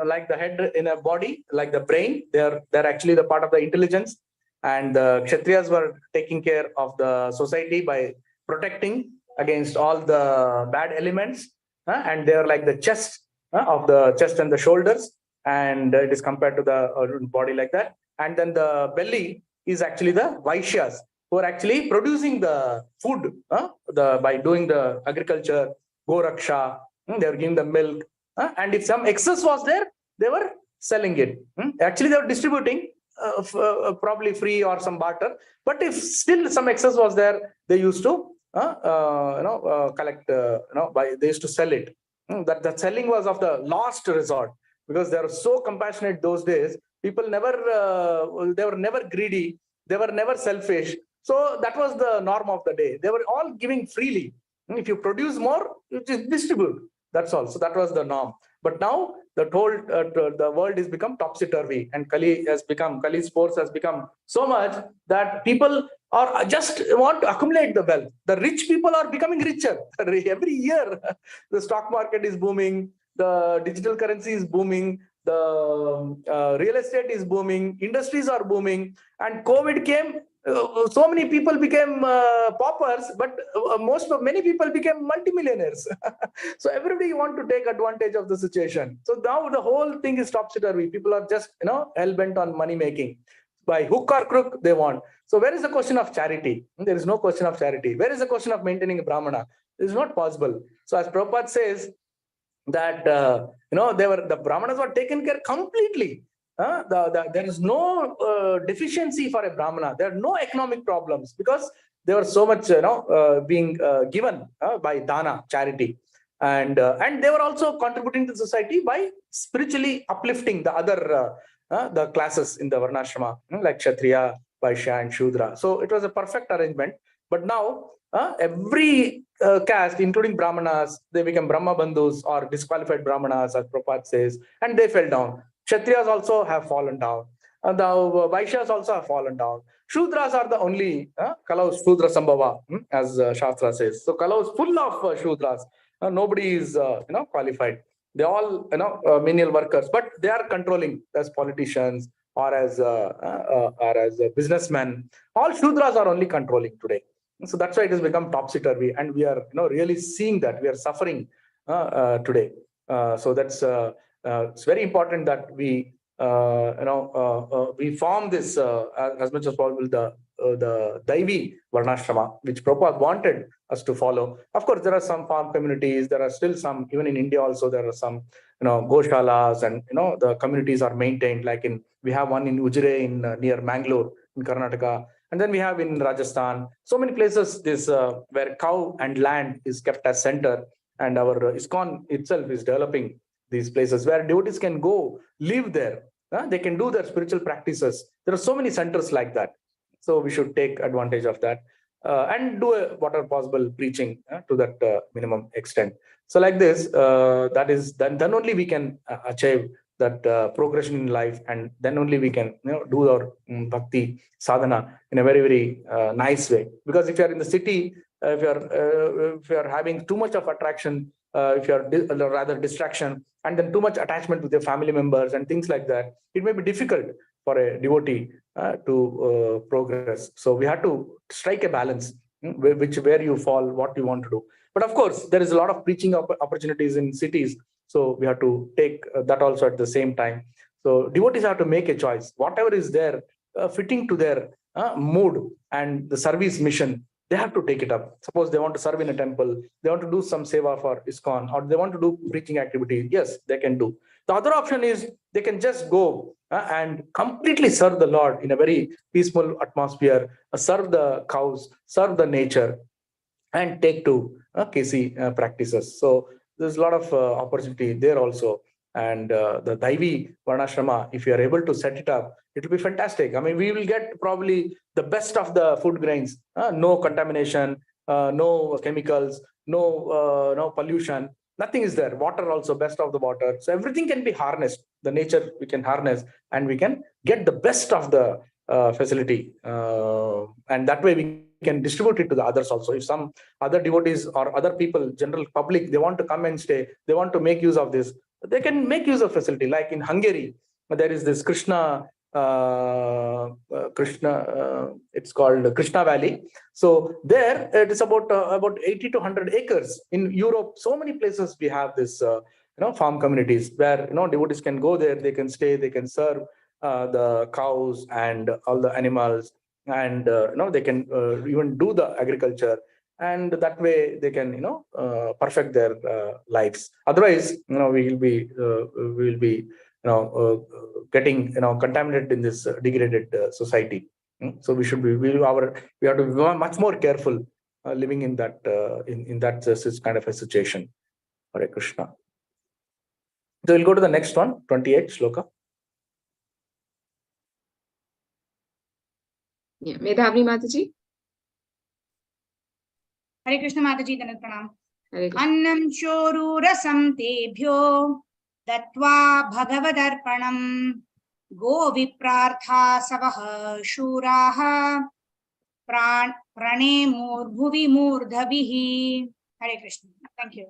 like the head in a body, like the brain. They're actually the part of the intelligence, and the Kshatriyas were taking care of the society by protecting against all the bad elements, and they are like the chest of the chest and the shoulders, and it is compared to the body like that. And then the belly is actually the Vaishyas, who are actually producing the food by doing the agriculture, Goraksha. They were giving the milk, and if some excess was there, they were selling it. Actually, they were distributing probably free or some barter. But if still some excess was there, they used to collect. They used to sell it. That the selling was of the last resort, because they were so compassionate those days. People never, they were never greedy. They were never selfish. So that was the norm of the day. They were all giving freely. If you produce more, you just distribute. That's all. So that was the norm. But now the world has become topsy-turvy, and Kali's force has become so much that people are just want to accumulate the wealth. The rich people are becoming richer. Every year, the stock market is booming, the digital currency is booming, the real estate is booming, industries are booming, and COVID came. So many people became paupers, but many people became multimillionaires. So everybody want to take advantage of the situation. So now the whole thing is topsy-turvy. People are just hell-bent on money making. By hook or crook, they want. So where is the question of charity? There is no question of charity. Where is the question of maintaining a Brahmana? It is not possible. So as Prabhupada says, that the Brahmanas were taken care completely. There is no deficiency for a Brahmana. There are no economic problems, because they were so much being given by dana, charity, and they were also contributing to society by spiritually uplifting the other the classes in the Varnashrama, like Kshatriya, Vaishya, and Shudra. So it was a perfect arrangement. But now every caste, including Brahmanas, they became Brahma Bandhus or disqualified Brahmanas, as Prabhupada says, and they fell down. Kshatriyas also have fallen down. The Vaishyas also have fallen down. Shudras are the only Kala Shudra Sambhava, as Shastra says. So Kala is full of Shudras. Nobody is qualified. They all menial workers, but they are controlling as politicians or as businessmen. All Shudras are only controlling today. So that's why it has become topsy-turvy, and we are really seeing that we are suffering today. So that's it's very important that we we form this as much as possible, the Daivi Varnashrama, which Prabhupada wanted us to follow. Of course, there are some farm communities. There are still some, even in India also, there are some, Goshalas, and, the communities are maintained. Like we have one in Ujire in near Mangalore in Karnataka. And then we have in Rajasthan, so many places this where cow and land is kept as center. And our ISKCON itself is developing these places where devotees can go live there. They can do their spiritual practices. There are so many centers like that. So we should take advantage of that and do whatever possible preaching to that minimum extent. So like this, that is then only we can achieve that progression in life, and then only we can do our bhakti sadhana in a very, very nice way. Because if you are in the city, if you are having too much of attraction, if you are rather distraction, and then too much attachment with your family members and things like that, it may be difficult for a devotee to progress. So we have to strike a balance, where you fall, what you want to do. But of course, there is a lot of preaching opportunities in cities. So we have to take that also at the same time. So devotees have to make a choice. Whatever is there, fitting to their mood and the service mission, they have to take it up. Suppose they want to serve in a temple, they want to do some seva for ISKCON, or they want to do preaching activity. Yes, they can do. The other option is they can just go and completely serve the Lord in a very peaceful atmosphere, serve the cows, serve the nature, and take to KC practices. So there's a lot of opportunity there also. And the Daivi Varnashrama, if you are able to set it up, it will be fantastic. I mean, we will get probably the best of the food grains, no contamination, no chemicals, no pollution, nothing is there. Water also, best of the water. So everything can be harnessed. The nature we can harness, and we can get the best of the facility. And that way we can distribute it to the others also. If some other devotees or other people, general public, they want to come and stay, they want to make use of this, they can make use of facility. Like in Hungary, there is this Krishna, it's called Krishna Valley. So there it is about 80 to 100 acres. In Europe, so many places we have this farm communities where devotees can go there, they can stay, they can serve the cows and all the animals, and they can even do the agriculture, and that way they can perfect their lives. Otherwise, we will be getting contaminated in this degraded society. So we have to be much more careful living in that kind of a situation. Hare Krishna. So we'll go to the next one, 28 shloka. Yeah, Medhavni Mataji. Hare Krishna Mataji, Danat Pranam. Hare Krishna. Annam choru rasam tebhyo datva bhagavadarpanam go viprartha savah shuraha prane bhuvi murdhavihi. Hare Krishna. Thank you.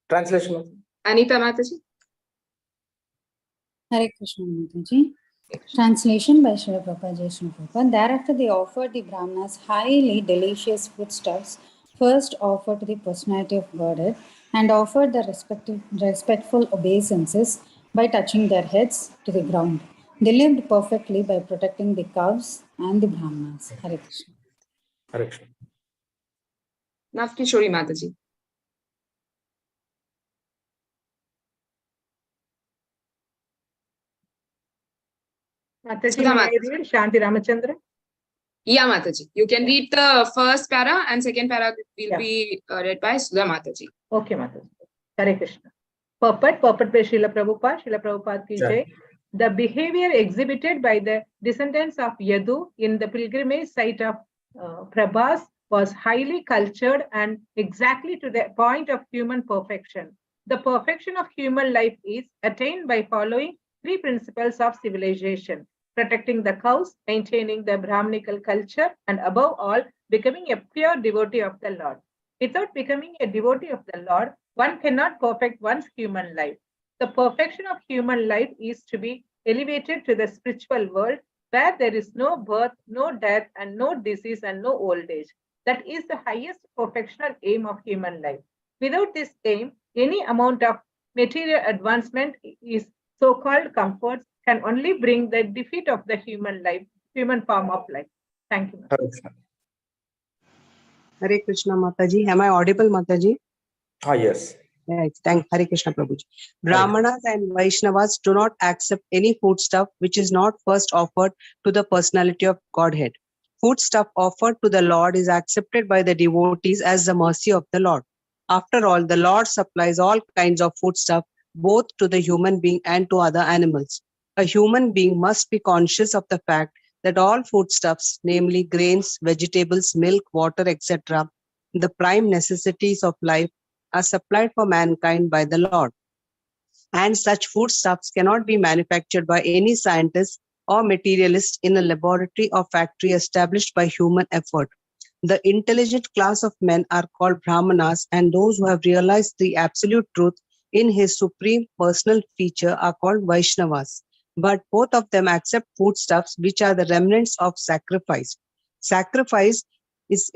Translation. Anita Mataji. Hare Krishna Mataji. Translation by Srila Prabhupada, Jai Srila Prabhupada. Thereafter they offered the Brahmanas highly delicious foodstuffs, first offered to the personality of Godhead, and offered the respectful obeisances by touching their heads to the ground. They lived perfectly by protecting the cows and the Brahmanas. Hare Krishna. Hare Krishna. Navkishori Mataji. Mataji, Sudha may I Mataji. read Shanti Ramachandra? Yeah, Mataji. You can read the first para, and second para will Yeah. be read by Sudha Mataji. Okay, Mataji. Hare Krishna. Purport by Srila Prabhupada ki jai. The behavior exhibited by the descendants of Yadu in the pilgrimage site of Prabhas was highly cultured and exactly to the point of human perfection. The perfection of human life is attained by following three principles of civilization: protecting the cows, maintaining the Brahminical culture, and above all, becoming a pure devotee of the Lord. Without becoming a devotee of the Lord, one cannot perfect one's human life. The perfection of human life is to be elevated to the spiritual world where there is no birth, no death, and no disease and no old age. That is the highest perfectional aim of human life. Without this aim, any amount of material advancement is so-called comforts can only bring the defeat of the human life, human form of life. Thank you. Hare Krishna Mataji. Am I audible, Mataji? Yes. Right. Thank Hare Krishna Prabhuji. Brahmanas and Vaishnavas do not accept any foodstuff which is not first offered to the personality of Godhead. Foodstuff offered to the Lord is accepted by the devotees as the mercy of the Lord. After all, the Lord supplies all kinds of foodstuff both to the human being and to other animals. A human being must be conscious of the fact that all foodstuffs, namely grains, vegetables, milk, water, etc., the prime necessities of life, are supplied for mankind by the Lord. And such foodstuffs cannot be manufactured by any scientist or materialist in a laboratory or factory established by human effort. The intelligent class of men are called Brahmanas, and those who have realized the absolute truth in his supreme personal feature are called Vaishnavas. But both of them accept foodstuffs which are the remnants of sacrifice. Sacrifice is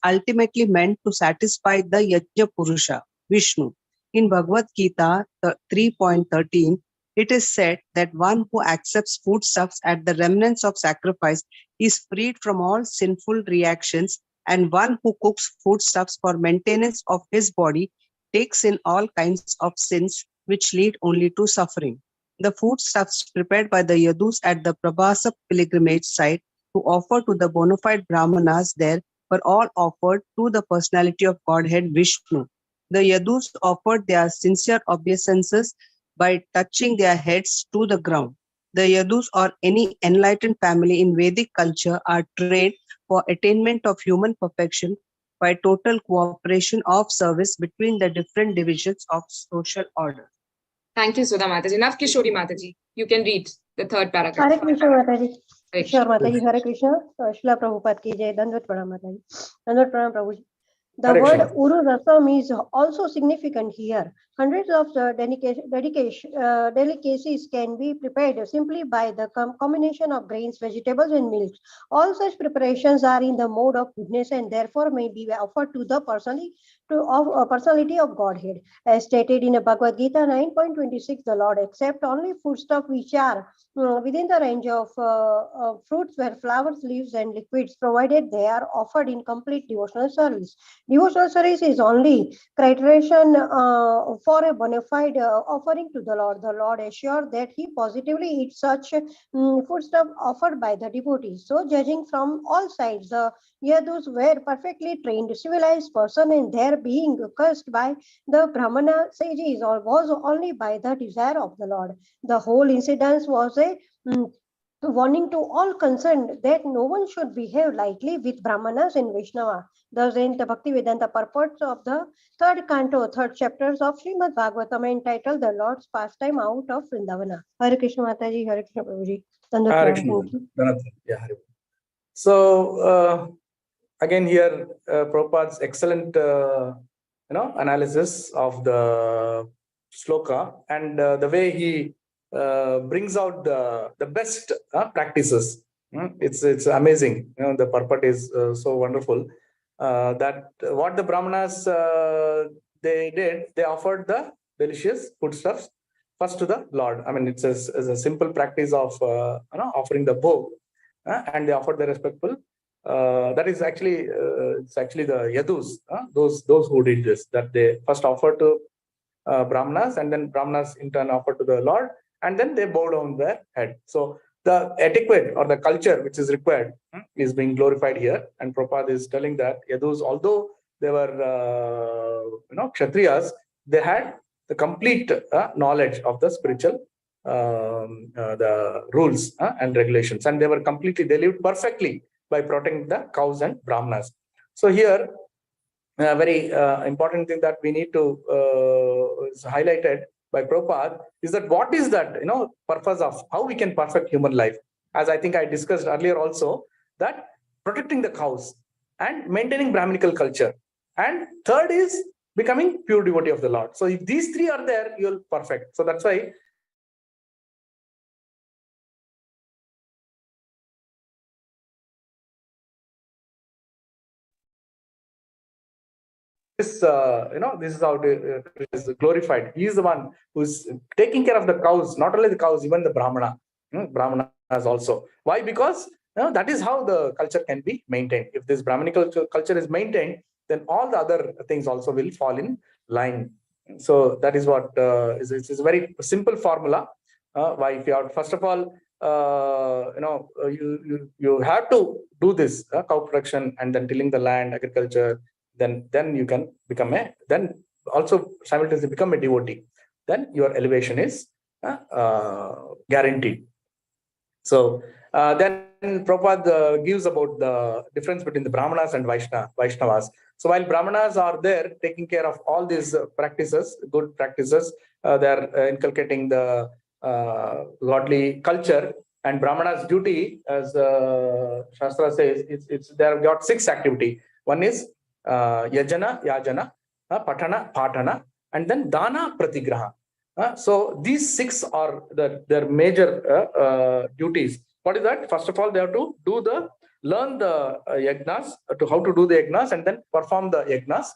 ultimately meant to satisfy the Yajna Purusha, Vishnu. In Bhagavad Gita 3.13, it is said that one who accepts foodstuffs at the remnants of sacrifice is freed from all sinful reactions, and one who cooks foodstuffs for maintenance of his body takes in all kinds of sins which lead only to suffering. The foodstuffs prepared by the Yadus at the Prabhasa pilgrimage site to offer to the bona fide Brahmanas there were all offered to the personality of Godhead Vishnu. The Yadus offered their sincere obeisances by touching their heads to the ground. The Yadus or any enlightened family in Vedic culture are trained for attainment of human perfection by total cooperation of service between the different divisions of social order. Thank you, Sudha Mataji. Now, Kishori Mataji, you can read the third paragraph. Hare Krishna Mataji. Hare Sure Krishna. Mataji, Hare Krishna. Srila Prabhupada ki jai. Dandvat Pranam Mataji. Dandvat Pranam Prabhuji. The Hare word Krishna. Uru Rasam is also significant here. Hundreds of delicacies can be prepared simply by the combination of grains, vegetables, and milk. All such preparations are in the mode of goodness and therefore may be offered to the personality of Godhead. As stated in Bhagavad Gita 9.26, the Lord accepts only foodstuff which are within the range of fruits, where flowers, leaves, and liquids, provided they are offered in complete devotional service. Devotional service is only criterion for a bona fide offering to the Lord. The Lord assured that he positively eats such foodstuff offered by the devotees. So, judging from all sides, the Yadus were perfectly trained, civilized person, and their being cursed by the Brahmana sages was only by the desire of the Lord. The whole incident was a warning to all concerned that no one should behave lightly with Brahmanas and Vaishnava. Thus, in the Bhakti Vedanta purports of the third canto, third chapters of Shrimad Bhagavatam entitled The Lord's Pastime Out of Vrindavana. Hare Krishna Mataji, Hare Krishna Prabhuji. Hare Krishna. Yeah, Hare. So again here, Prabhupada's excellent analysis of the sloka and the way he brings out the best practices. It's amazing. The purport is so wonderful that what the Brahmanas they did, they offered the delicious foodstuffs first to the Lord. I mean, it's a simple practice of offering the bhog, and they offered the respectful. That is actually it's actually the Yadus, those who did this, that they first offered to Brahmanas, and then Brahmanas in turn offered to the Lord, and then they bow down their head. So the etiquette or the culture which is required is being glorified here, and Prabhupada is telling that Yadus, although they were Kshatriyas, they had the complete knowledge of the spiritual the rules and regulations, and they lived perfectly by protecting the cows and Brahmanas. So here, a very important thing that we need to is highlighted by Prabhupada is that what is that, purpose of how we can perfect human life? As I think I discussed earlier also, that protecting the cows and maintaining Brahminical culture. And third is becoming pure devotee of the Lord. So if these three are there, you'll perfect. So that's why this, this is how it is glorified. He is the one who's taking care of the cows, not only the cows, even the Brahmanas also. Why? Because that is how the culture can be maintained. If this Brahminical culture is maintained, then all the other things also will fall in line. So that is what is a very simple formula. Why, if you have, first of all, you have to do this cow production and then tilling the land, agriculture. Then you can become then also simultaneously become a devotee. Then your elevation is guaranteed. So then Prabhupada gives about the difference between the Brahmanas and Vaishnavas. So while Brahmanas are there taking care of all these practices, good practices, they are inculcating the godly culture, and Brahmanas' duty, as Shastra says, they have got 6 activity. One is yajana, patana, patana, and then dana, pratigraha. So these 6 are their major duties. What is that? First of all, they have to learn the yajnas, to how to do the yajnas, and then perform the yajnas,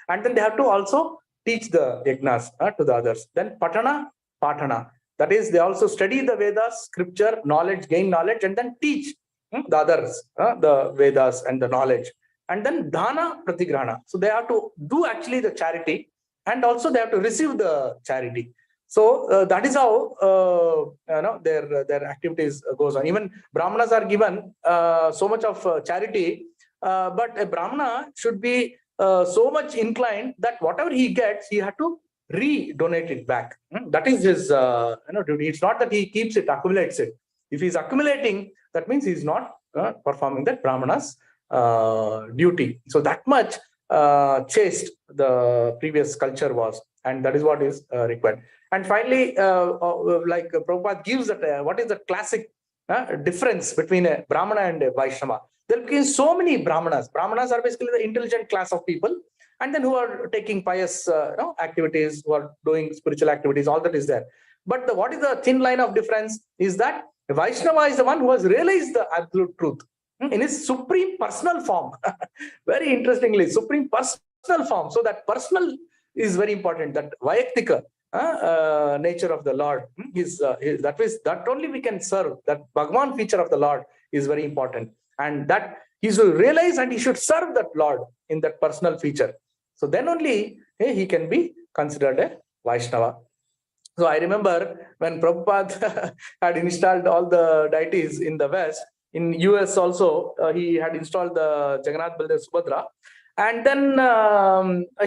and then they have to also teach the yajnas to the others. Then patana, patana. That is, they also study the Vedas, scripture, knowledge, gain knowledge, and then teach the others the Vedas and the knowledge. And then dana, pratigrahana. So they have to do actually the charity, and also they have to receive the charity. So that is how their activities goes on. Even Brahmanas are given so much of charity, but a Brahmana should be so much inclined that whatever he gets, he had to re-donate it back. That is his duty. It's not that he keeps it, accumulates it. If he's accumulating, that means he's not performing that Brahmana's duty. So that much chaste the previous culture was, and that is what is required. And finally, like Prabhupada gives that what is the classic difference between a Brahmana and a Vaishnava. There will be so many Brahmanas. Brahmanas are basically the intelligent class of people, and then who are taking pious activities, who are doing spiritual activities, all that is there. But what is the thin line of difference is that Vaishnava is the one who has realized the absolute truth in his supreme personal form. Very interestingly, supreme personal form. So that personal is very important. That Vayaktika nature of the Lord is that only we can serve. That Bhagavan feature of the Lord is very important, and that he should realize and he should serve that Lord in that personal feature. So then only he can be considered a Vaishnava. So I remember when Prabhupada had installed all the deities in the West, in US also, he had installed the Jagannath, Baldev, Subhadra. And then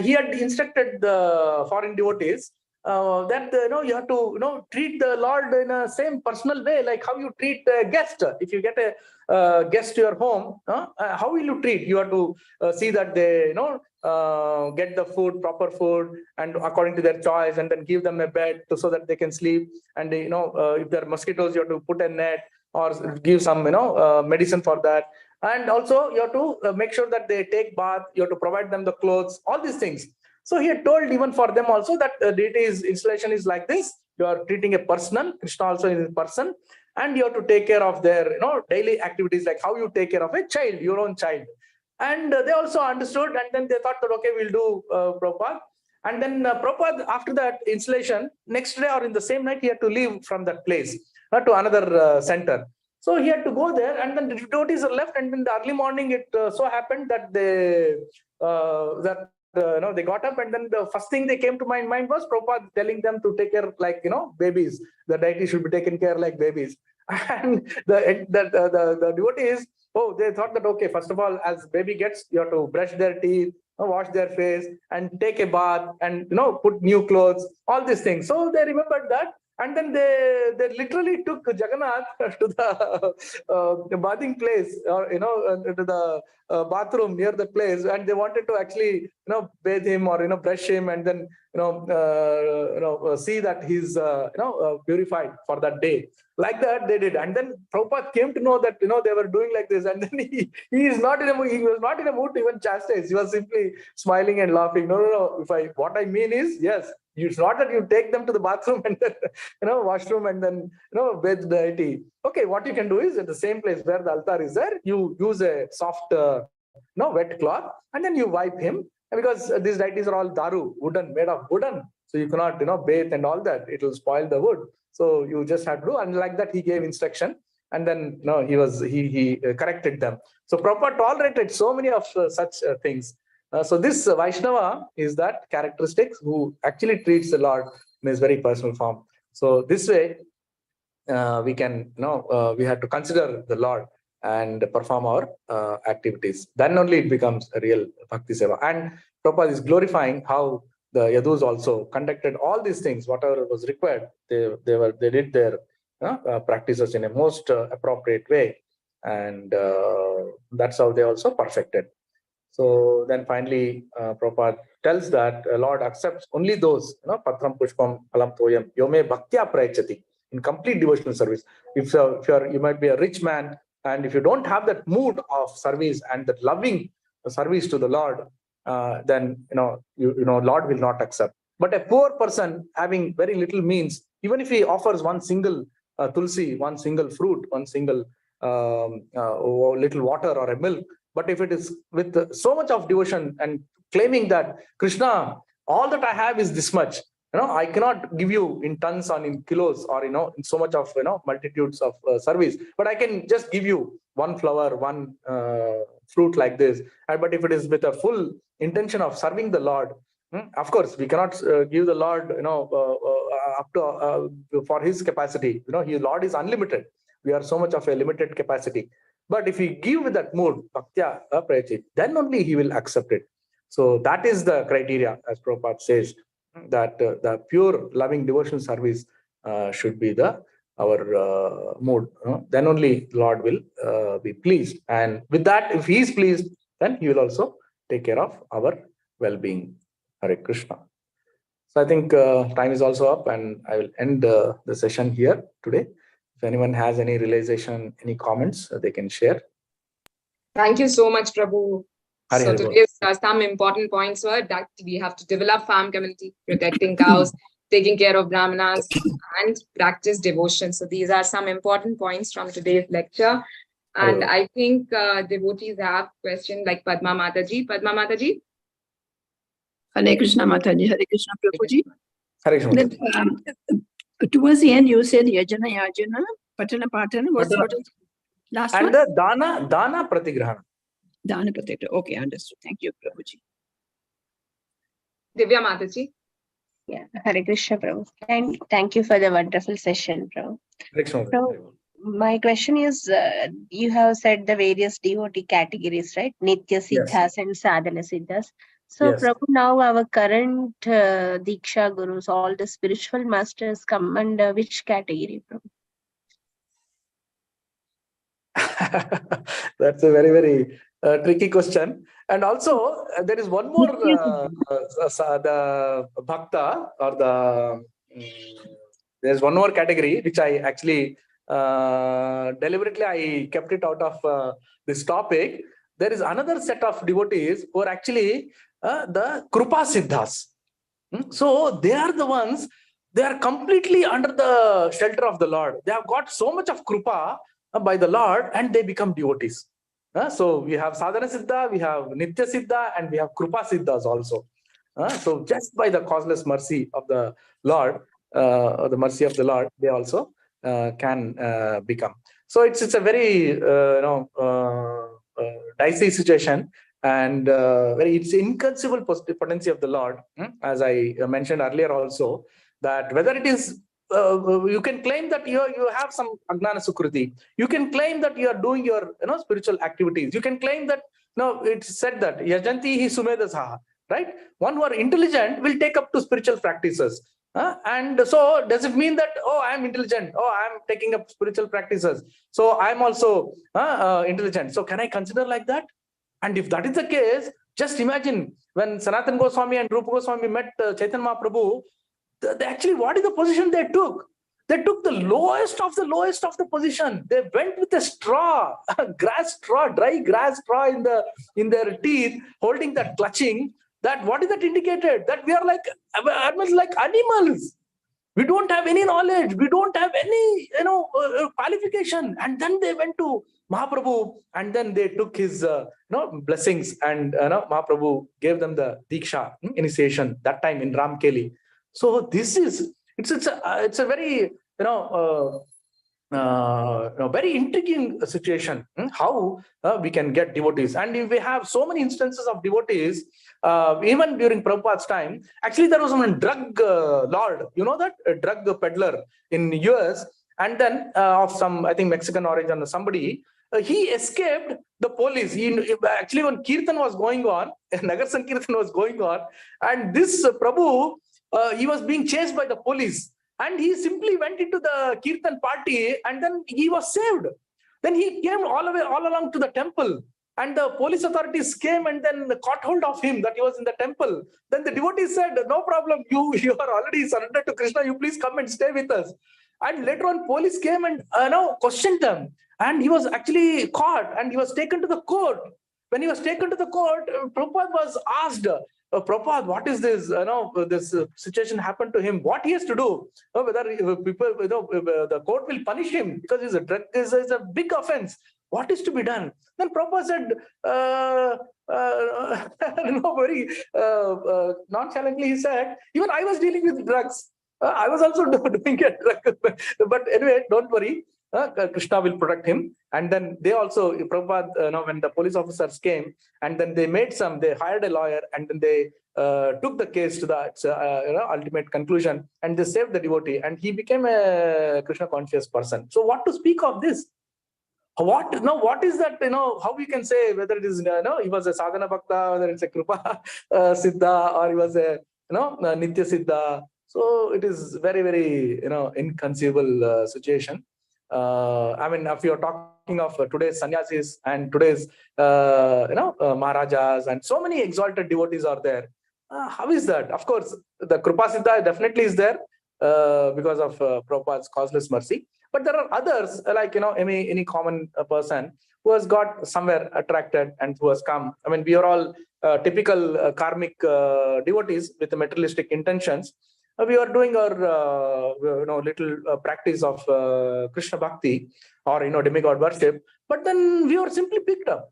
he had instructed the foreign devotees that you have to treat the Lord in a same personal way, like how you treat a guest. If you get a guest to your home, how will you treat? You have to see that they get the food, proper food, and according to their choice, and then give them a bed so that they can sleep. And if there are mosquitoes, you have to put a net or give some medicine for that. And also you have to make sure that they take bath. You have to provide them the clothes, all these things. So he had told even for them also that deity's installation is like this. You are treating a person. Krishna also is a person, and you have to take care of their daily activities, like how you take care of a child, your own child. And they also understood, and then they thought that okay, we'll do Prabhupada. And then Prabhupada, after that installation, next day or in the same night, he had to leave from that place to another center. So he had to go there, and then the devotees are left. And in the early morning, it so happened that they got up, and then the first thing they came to my mind was Prabhupada telling them to take care like babies. The deity should be taken care like babies. And the devotees, they thought that okay, first of all, as baby gets, you have to brush their teeth, wash their face, and take a bath, and put new clothes, all these things. So they remembered that And then they literally took Jagannath to the bathing place, or to the bathroom near the place, and they wanted to actually bathe him or brush him, and then see that he's purified for that day. Like that they did. And then Prabhupada came to know that they were doing like this, and then he was not in a mood to even chastise. He was simply smiling and laughing. No. What I mean is, yes, it's not that you take them to the bathroom and then washroom and then bathe the deity. Okay, what you can do is, at the same place where the altar is there, you use a soft wet cloth, and then you wipe him, because these deities are all daru, made of wooden, so you cannot bathe and all that, it will spoil the wood. So you just have to do, and like that he gave instruction, and then he corrected them. So Prabhupada tolerated so many of such things. So this Vaishnava is that characteristics who actually treats the Lord in his very personal form. So this way we can we have to consider the Lord and perform our activities. Then only it becomes a real bhakti seva. And Prabhupada is glorifying how the Yadus also conducted all these things, whatever was required. They did their practices in a most appropriate way, and that's how they also perfected. So then finally, Prabhupada tells that Lord accepts only those, patram pushpam phalam toyam yome bhaktya prayachati, in complete devotional service. If you might be a rich man, and if you don't have that mood of service and that loving service to the Lord, then Lord will not accept. But a poor person having very little means, even if he offers one single tulsi, one single fruit, one single little water or a milk, but if it is with so much of devotion and claiming that Krishna, all that I have is this much, I cannot give you in tons or in kilos or in so much of multitudes of service, but I can just give you one flower, one fruit like this. But if it is with a full intention of serving the Lord, of course we cannot give the Lord up to for his capacity. His Lord is unlimited. We are so much of a limited capacity. But if we give with that mood, bhaktya aprayachit, then only he will accept it. So that is the criteria, as Prabhupada says, that the pure loving devotional service should be our mood. Then only Lord will be pleased. And with that, if he is pleased, then he will also take care of our well-being. Hare Krishna. So I think time is also up, and I will end the session here today. If anyone has any realization, any comments, they can share. Thank you so much, Prabhu. Hare So Hare today's some important points were that we have to develop farm community, protecting cows, taking care of brahmanas, and practice devotion. So these are some important points from today's lecture. And Hare. I think devotees have questions like Padma Mataji. Padma Mataji? Hare Krishna Mataji, Hare Krishna Prabhuji. Hare Krishna. Towards the end, you said Yajana, Patana, what is last and one? The Dana Pratigrahana. Dana Pratigrahana. Okay, understood. Thank you, Prabhuji. Divya Mataji. Yeah, Hare Krishna, Prabhu. And thank you for the wonderful session, Prabhu. So, my question is, you have said the various devotee categories, right? Nitya Siddhas and Sadhana Siddhas. So, Yes. Prabhu, now our current Diksha Gurus, all the spiritual masters come under which category, Prabhu? That's a very, very tricky question. And also, there is one more, the Bhakta, or there's one more category, which I actually, deliberately, I kept it out of this topic. There is another set of devotees who are actually the Krupa Siddhas. So they are the ones, they are completely under the shelter of the Lord. They have got so much of Krupa by the Lord, and they become devotees. So we have Sadhana Siddha, we have Nitya Siddha, and we have Krupa Siddhas also. So just by the causeless mercy of the Lord, the mercy of the Lord, they also can become. So it's a very dicey situation, and it's inconceivable potency of the Lord, as I mentioned earlier also, that whether it is you can claim that you have some Ajnana Sukriti, you can claim that you are doing your spiritual activities, you can claim that it's said that Yajanti hi Sumedasaha, right? One who are intelligent will take up to spiritual practices. And so does it mean that, oh, I'm intelligent, oh, I'm taking up spiritual practices, so I'm also intelligent, so can I consider like that? And if that is the case, just imagine when Sanatan Goswami and Rupa Goswami met Chaitanya Mahaprabhu, they actually, what is the position they took? They took the lowest of the position. They went with a straw, a grass straw, dry grass straw in their teeth, holding that, clutching that. What is that indicated? That we are like animals. We don't have any knowledge. We don't have any, qualification. And then they went to Mahaprabhu, and then they took his, blessings, and Mahaprabhu gave them the Diksha initiation that time in Ramkeli. So this is, it's a very, very intriguing situation, how we can get devotees. And if we have so many instances of devotees, even during Prabhupada's time, actually there was one drug lord, that a drug peddler in US, and then of some, I think, Mexican origin or somebody, he escaped the police. Actually, when Kirtan was going on, Nagar Sankirtan was going on, and this Prabhu, he was being chased by the police. And he simply went into the Kirtan party, and then he was saved. Then he came all along to the temple, and the police authorities came and then caught hold of him that he was in the temple. Then the devotees said, no problem, you are already surrendered to Krishna, you please come and stay with us. And later on, police came and questioned them. And he was actually caught, and he was taken to the court. When he was taken to the court, Prabhupada was asked, Prabhupada, what is this? This situation happened to him. What he has to do? Whether people, the court will punish him because his drug is a big offense. What is to be done? Then Prabhupada said, very nonchalantly, he said, even I was dealing with drugs. I was also doing a drug. But anyway, don't worry. Krishna will protect him. And then they also, Prabhupada, when the police officers came, and then they hired a lawyer, and then they took the case to the ultimate conclusion, and they saved the devotee, and he became a Krishna conscious person. So what to speak of this? What is that, how we can say whether it is, he was a sadhana bhakta, whether it's a Kripa Siddha, or he was a, Nitya Siddha. So it is very, very, inconceivable situation. I mean, if you're talking of today's sannyasis and today's, Maharajas, and so many exalted devotees are there. How is that? Of course, the Kripa Siddha definitely is there because of Prabhupada's causeless mercy. But there are others, like, any common person who has got somewhere attracted and who has come. I mean, we are all typical karmic devotees with materialistic intentions. We are doing our little practice of Krishna Bhakti or demigod worship, but then we were simply picked up.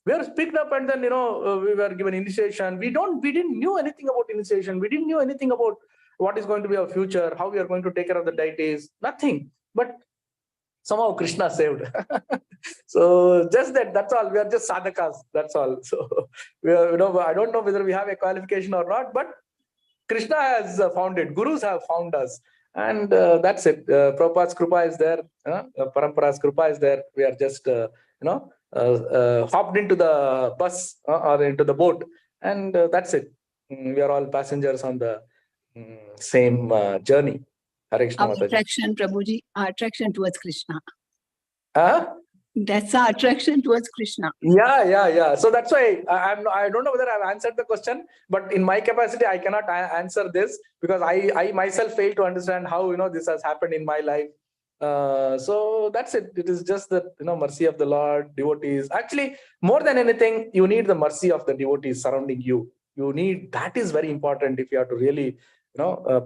We were picked up, and then we were given initiation. We didn't knew anything about initiation. We didn't know anything about what is going to be our future, how we are going to take care of the deities. Nothing. But somehow Krishna saved. So just that's all. We are just sadhakas. That's all. So we are, I don't know whether we have a qualification or not, but Krishna has found it. Gurus have found us. And that's it. Prabhupada's Kripa is there. Parampara's Kripa is there. We are just, hopped into the bus or into the boat. And that's it. We are all passengers on the same journey. Hare Krishna. Our attraction, Prabhuji, our attraction towards Krishna. That's our attraction towards Krishna. Yeah. So that's why I don't know whether I've answered the question, but in my capacity, I cannot answer this because I myself fail to understand how, this has happened in my life. So that's it. It is just the, mercy of the Lord, devotees. Actually, more than anything, you need the mercy of the devotees surrounding you. That is very important if you have to really,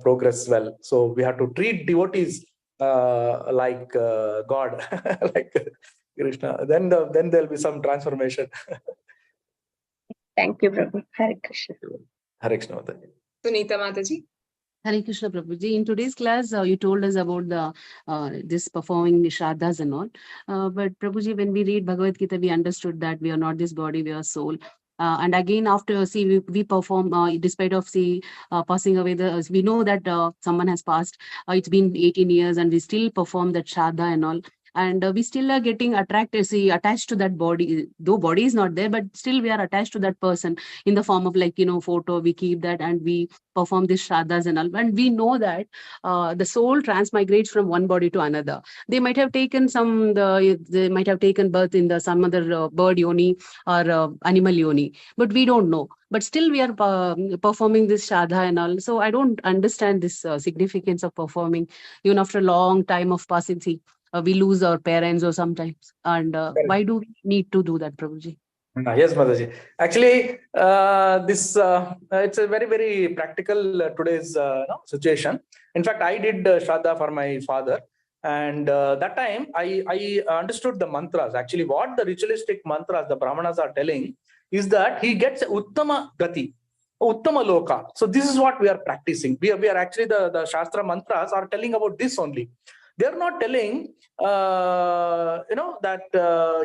progress well. So we have to treat devotees like God, like Krishna. Then there'll be some transformation. Thank you, Prabhu. Hare Krishna. Hare Krishna. Sunita Mataji. Hare Krishna, Prabhuji. In today's class, you told us about the this performing shraddhas and all. But Prabhuji, when we read Bhagavad Gita, we understood that we are not this body, we are soul. And again, after we perform, despite of passing away, we know that someone has passed. It's been 18 years, and we still perform that shraddha and all. and we still are getting attached to that body, though body is not there, but still we are attached to that person in the form of, like, photo. We keep that and we perform these shraddhas and all, and we know that the soul transmigrates from one body to another. They might have taken they might have taken birth in some other bird yoni or animal yoni, but we don't know. But still we are performing this shraddha and all. So I don't understand this significance of performing even after a long time of passing. We lose our parents or sometimes, and why do we need to do that, Prabhuji? Yes, Mataji. Actually, this it's a very, very practical today's situation. In fact, I did Shraddha for my father, and that time I understood the mantras. Actually, what the ritualistic mantras the Brahmanas are telling is that he gets Uttama Gati, Uttama Loka. So this is what we are practicing. We are actually the Shastra mantras are telling about this only. They are not telling, that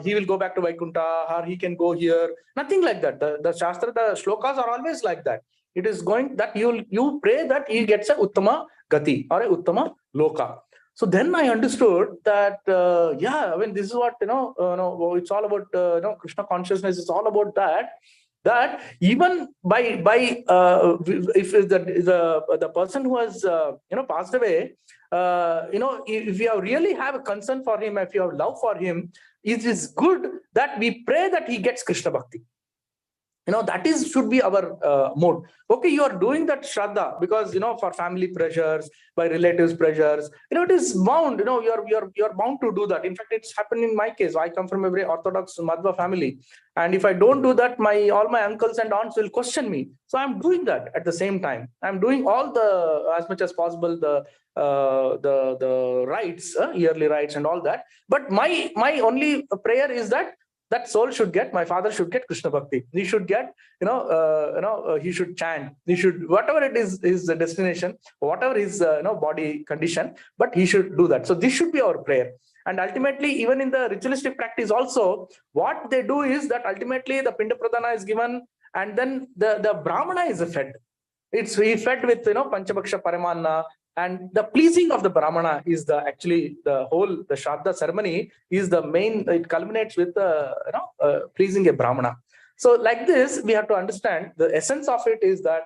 he will go back to Vaikuntha or he can go here. Nothing like that. The Shastra, the shlokas are always like that. It is going that you pray that he gets a Uttama Gati or a Uttama Loka. So then I understood that, I mean, this is what, it's all about, Krishna consciousness is all about that. That even by if the person who has passed away, if you really have a concern for him, if you have love for him, it is good that we pray that he gets Krishna Bhakti. That should be our mode. Okay, you are doing that Shraddha because, for family pressures, by relatives pressures, it is bound, you're bound to do that. In fact, it's happened in my case. I come from a very orthodox Madhva family. And if I don't do that, all my uncles and aunts will question me. So I'm doing that at the same time. I'm doing all as much as possible, the rites, yearly rites and all that. But my only prayer is that soul should get, my father should get Krishna Bhakti. He should get, he should chant. He should, whatever it is, his destination, whatever his, body condition, but he should do that. So this should be our prayer. And ultimately, even in the ritualistic practice also, what they do is that ultimately the Pinda Pradhana is given and then the Brahmana is fed. He fed with, Panchabaksha Paramanna. And the pleasing of the Brahmana is the Shraddha ceremony is the main, it culminates with, pleasing a Brahmana. So like this, we have to understand the essence of it is that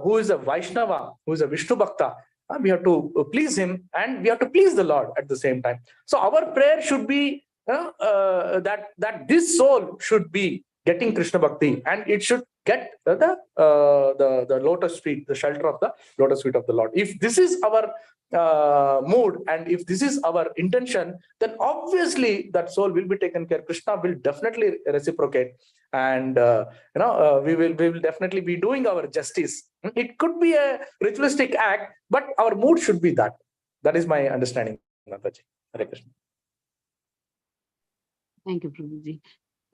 who is a Vaishnava, who is a Vishnu Bhakta, we have to please him and we have to please the Lord at the same time. So our prayer should be that this soul should be getting Krishna Bhakti and it should get the lotus feet, the shelter of the lotus feet of the Lord. If this is our mood and if this is our intention, then obviously that soul will be taken care. Krishna will definitely reciprocate, and we will definitely be doing our justice. It could be a ritualistic act, but our mood should be that. That is my understanding, Nataji. Hare Krishna. Thank you, Prabhuji.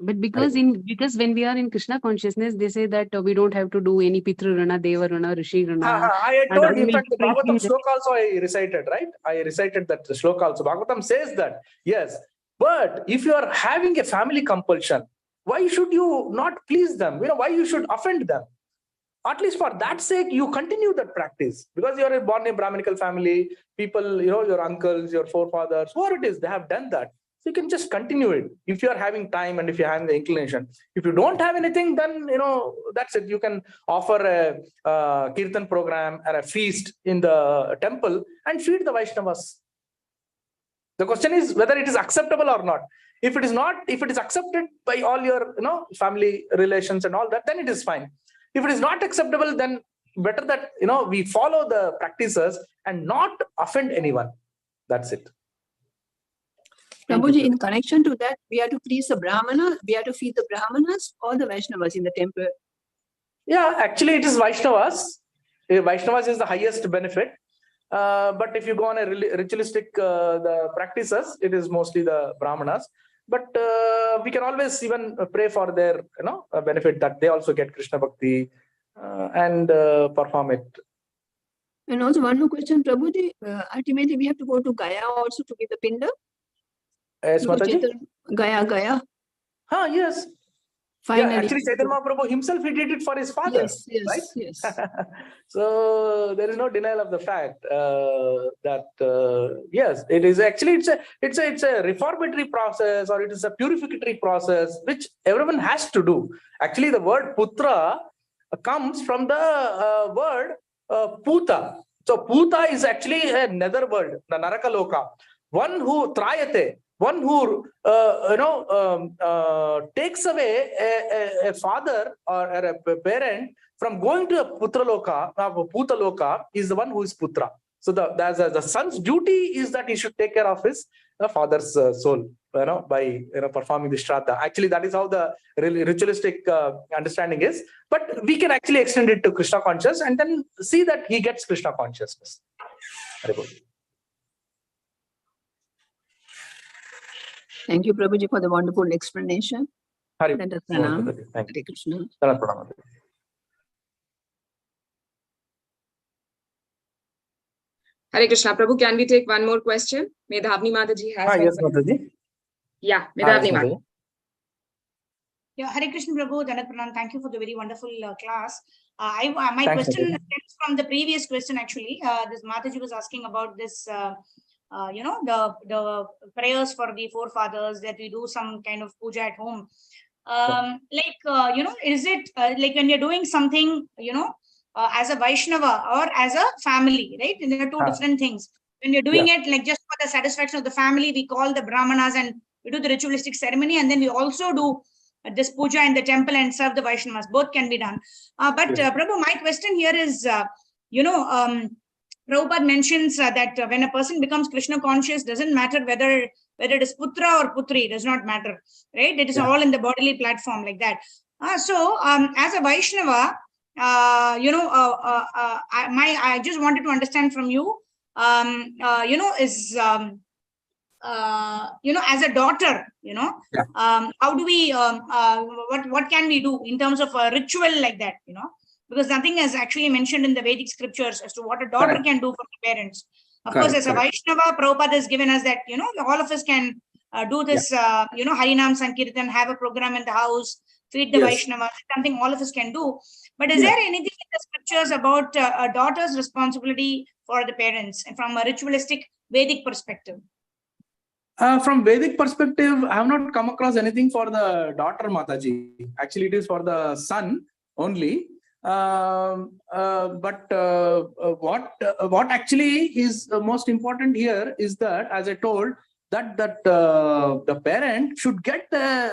But because when we are in Krishna consciousness, they say that we don't have to do any Pitru Rana, Deva Rana, Rishi Rana. I told, in fact, the Bhagavatam shloka also I recited, right? I recited that shloka also. Bhagavatam says that, yes. But if you are having a family compulsion, why should you not please them? Why you should offend them? At least for that sake, you continue that practice. Because you are born in a Brahminical family, people, your uncles, your forefathers, whoever it is, they have done that. So you can just continue it if you are having time and if you're having the inclination. If you don't have anything, then that's it. You can offer a kirtan program or a feast in the temple and feed the Vaishnavas. The question is whether it is acceptable or not. If it is not, if it is accepted by all your family relations and all that, then it is fine. If it is not acceptable, then better that we follow the practices and not offend anyone. That's it. Prabhuji, in connection to that, we have to please the Brahmana, we have to feed the Brahmanas or the Vaishnavas in the temple? Yeah, actually it is Vaishnavas. Vaishnavas is the highest benefit. But if you go on a ritualistic the practices, it is mostly the Brahmanas. But we can always even pray for their benefit that they also get Krishna Bhakti and perform it. And also one more question, Prabhuji, ultimately we have to go to Gaya also to give the Pinda? Yes, Mataji? Gaya. Yes. Finally. Yeah, actually, Chaitanya Mahaprabhu himself, he did it for his father. Yes, yes, right? yes. So there is no denial of the fact that yes, it is actually it's a reformatory process, or it is a purificatory process which everyone has to do. Actually, the word putra comes from the word puta. So puta is actually a nether world, the narakaloka. One who trayate, one who takes away a father or a parent from going to a putraloka, putaloka, is the one who is putra. So the son's duty is that he should take care of his father's soul, by performing the shraddha. Actually, that is how the ritualistic understanding is. But we can actually extend it to Krishna conscious and then see that he gets Krishna consciousness. Very good. Thank you, Prabhuji, for the wonderful explanation. Hari. Let us pranam. Thank you. Hare Krishna. Hare Krishna. Prabhu, can we take one more question? Medhavni Mataji has. Yes, Mataji. Yeah, Medhavni Mataji. Yeah, Hare Krishna Prabhu, Danat Pranam. Thank you for the very wonderful class. My question stems from the previous question actually. This Mataji was asking about this, the prayers for the forefathers, that we do some kind of puja at home. Is it like when you're doing something, as a Vaishnava or as a family, right? And there are two different things. When you're doing it like just for the satisfaction of the family, we call the Brahmanas and we do the ritualistic ceremony, and then we also do this puja in the temple and serve the Vaishnavas. Both can be done. Prabhu, my question here is, Prabhupada mentions that when a person becomes Krishna conscious, doesn't matter whether it is putra or putri, does not matter, right? It is all in the bodily platform like that. As a Vaishnava, I just wanted to understand from you, as a daughter, how do we, what can we do in terms of a ritual like that, because nothing is actually mentioned in the Vedic scriptures as to what a daughter can do for the parents. Of course, as a Vaishnava, Prabhupada has given us that, all of us can do this, Harinam Sankirtan, have a program in the house, feed the Vaishnavas, something all of us can do. But is there anything in the scriptures about a daughter's responsibility for the parents and from a ritualistic Vedic perspective? From Vedic perspective, I have not come across anything for the daughter, Mataji. Actually, it is for the son only. What actually is most important here is that, as I told, that the parent should get a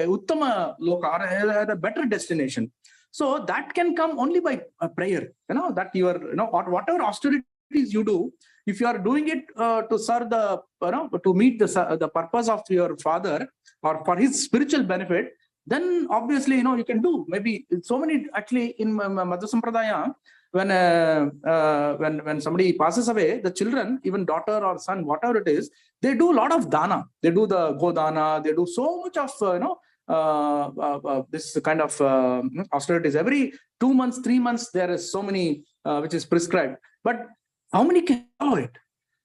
uttama loka, a better destination. So that can come only by prayer. That you are, whatever austerities you do, if you are doing it to serve the, to meet the purpose of your father or for his spiritual benefit, then obviously, you can do maybe so many. Actually, in Madhva Sampradaya, when somebody passes away, the children, even daughter or son, whatever it is, they do a lot of dana. They do the godana. They do so much of this kind of austerities. Every 2 months, 3 months, there is so many which is prescribed. But how many can follow it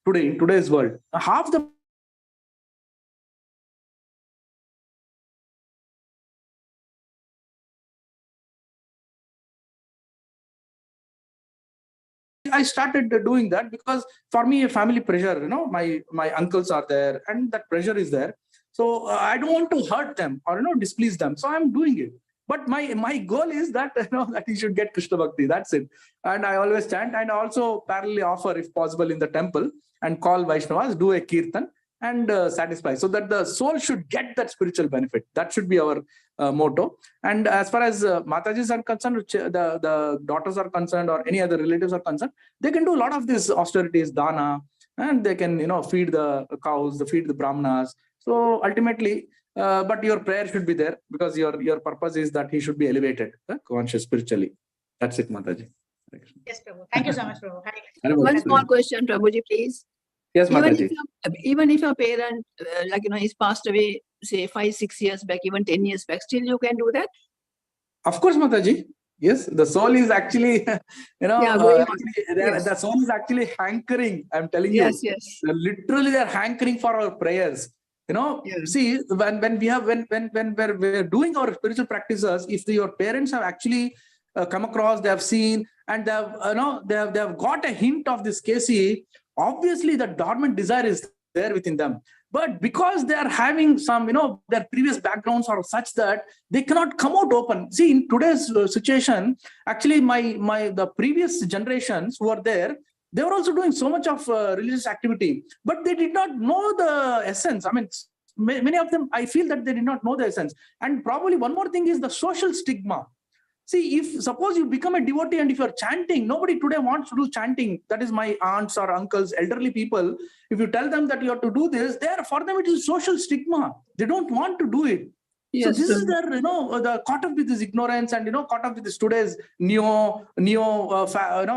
today in today's world? Half the I started doing that because for me, a family pressure, my uncles are there and that pressure is there. So I don't want to hurt them or, displease them. So I'm doing it. But my goal is that, that he should get Krishna Bhakti. That's it. And I always chant and also parallelly offer, if possible, in the temple and call Vaishnavas, do a kirtan and satisfy, so that the soul should get that spiritual benefit. That should be our motto. And as far as Matajis are concerned, the daughters are concerned, or any other relatives are concerned, they can do a lot of these austerities, dana, and they can, feed the cows, feed the brahmanas. So ultimately, but your prayer should be there because your purpose is that he should be elevated, conscious spiritually. That's it, Mataji. Yes, Prabhu. Thank you so much, Prabhu. One small question, Prabhuji, please. Yes, Mataji. Even if your parent, he's passed away, say 5-6 years back, even 10 years back, still you can do that? Of course, Mataji. Yes, the soul is actually, the soul is actually hankering. I'm telling you. Yes. Literally, they're hankering for our prayers. See, when we're doing our spiritual practices, if your parents have actually come across, they have seen, and they have got a hint of this Casey, obviously the dormant desire is there within them. But because they are having some, their previous backgrounds are such that they cannot come out open. See, in today's situation, actually, the previous generations who are there, they were also doing so much of religious activity, but they did not know the essence. I mean, many of them, I feel that they did not know the essence. And probably one more thing is the social stigma. See, if suppose you become a devotee and if you're chanting, nobody today wants to do chanting. That is my aunts or uncles, elderly people. If you tell them that you have to do this, for them it is social stigma. They don't want to do it. Yes, so this is their, the caught up with this ignorance and, caught up with this today's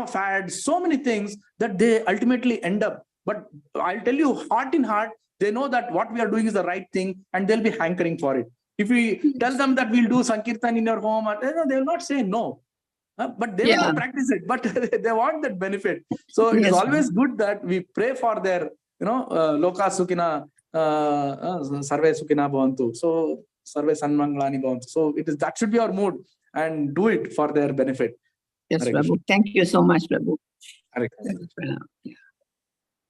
fads, so many things that they ultimately end up. But I'll tell you, heart in heart, they know that what we are doing is the right thing and they'll be hankering for it. If we tell them that we'll do Sankirtan in your home, they will not say no. But they will not practice it, but they want that benefit. So it is always good that we pray for their, Loka Sukhina, Sarve Sukhina Bhavantu. So Sarve Sanmangalani Bhavantu. So that should be our mood and do it for their benefit. Yes, Prabhu. Thank you so much, Prabhu.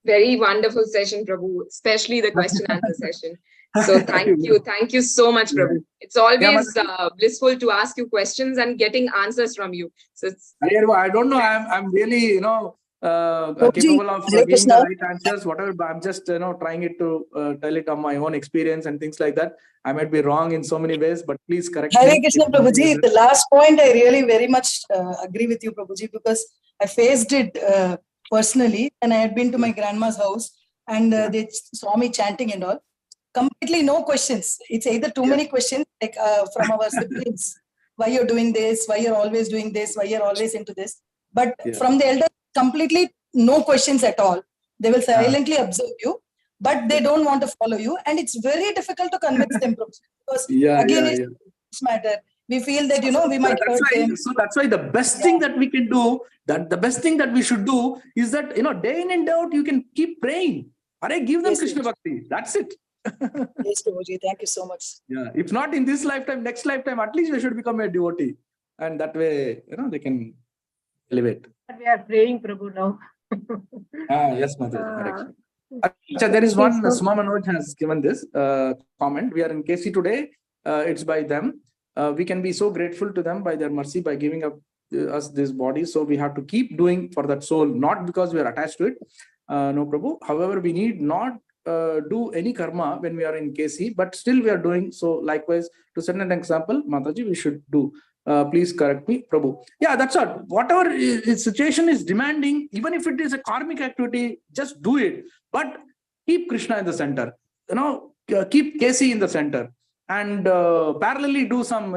Very wonderful session, Prabhu, especially the question answer session. So thank you so much, Prabhu. It's always blissful to ask you questions and getting answers from you. So I don't know. I'm really capable of giving the right answers. Whatever, but I'm just trying it to tell it on my own experience and things like that. I might be wrong in so many ways, but please correct me. Hare Krishna, Prabhuji. The last point I really very much agree with you, Prabhuji, because I faced it personally, and I had been to my grandma's house, and they saw me chanting and all. Completely no questions. It's either too many questions, like from our siblings, why you're doing this, why you're always doing this, why you're always into this. But from the elders, completely no questions at all. They will silently observe you, but they don't want to follow you, and it's very difficult to convince them, because it's matter. We feel that we might hurt them. So that's why the best thing that we can do, the best thing that we should do is that day in and day out you can keep praying. Give them Krishna Bhakti. That's it. Yes, Prabhuji, thank you so much. Yeah, if not in this lifetime, next lifetime, at least we should become a devotee, and that way, they can elevate. We are praying, Prabhu, now. Yes, Mother. There is one, Suma Manoj has given this comment. We are in KC today. It's by them. We can be so grateful to them by their mercy, by giving up us this body. So we have to keep doing for that soul, not because we are attached to it. No, Prabhu. However, we need not do any karma when we are in KC, but still we are doing so. Likewise, to set an example, Mataji, we should do. Please correct me, Prabhu. Yeah, that's all. Whatever situation is demanding, even if it is a karmic activity, just do it. But keep Krishna in the center. Keep KC in the center, and parallelly do some,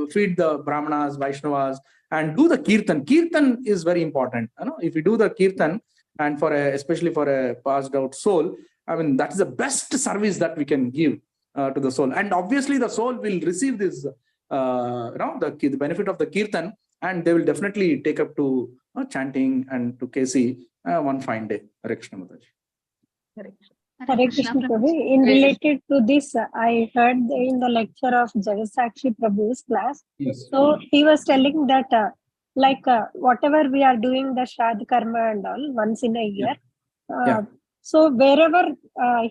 feed the Brahmanas, Vaishnavas, and do the Kirtan. Kirtan is very important. If you do the Kirtan, and especially for a passed out soul, I mean, that's the best service that we can give to the soul. And obviously the soul will receive this, the benefit of the Kirtan, and they will definitely take up to chanting and to KC one fine day. Hare Krishna Mataji. Hare Krishna Prabhu. In related to this, I heard in the lecture of Jagasakshi Prabhu's class. Yes. So he was telling that whatever we are doing, the Shraddha Karma and all, once in a year. So wherever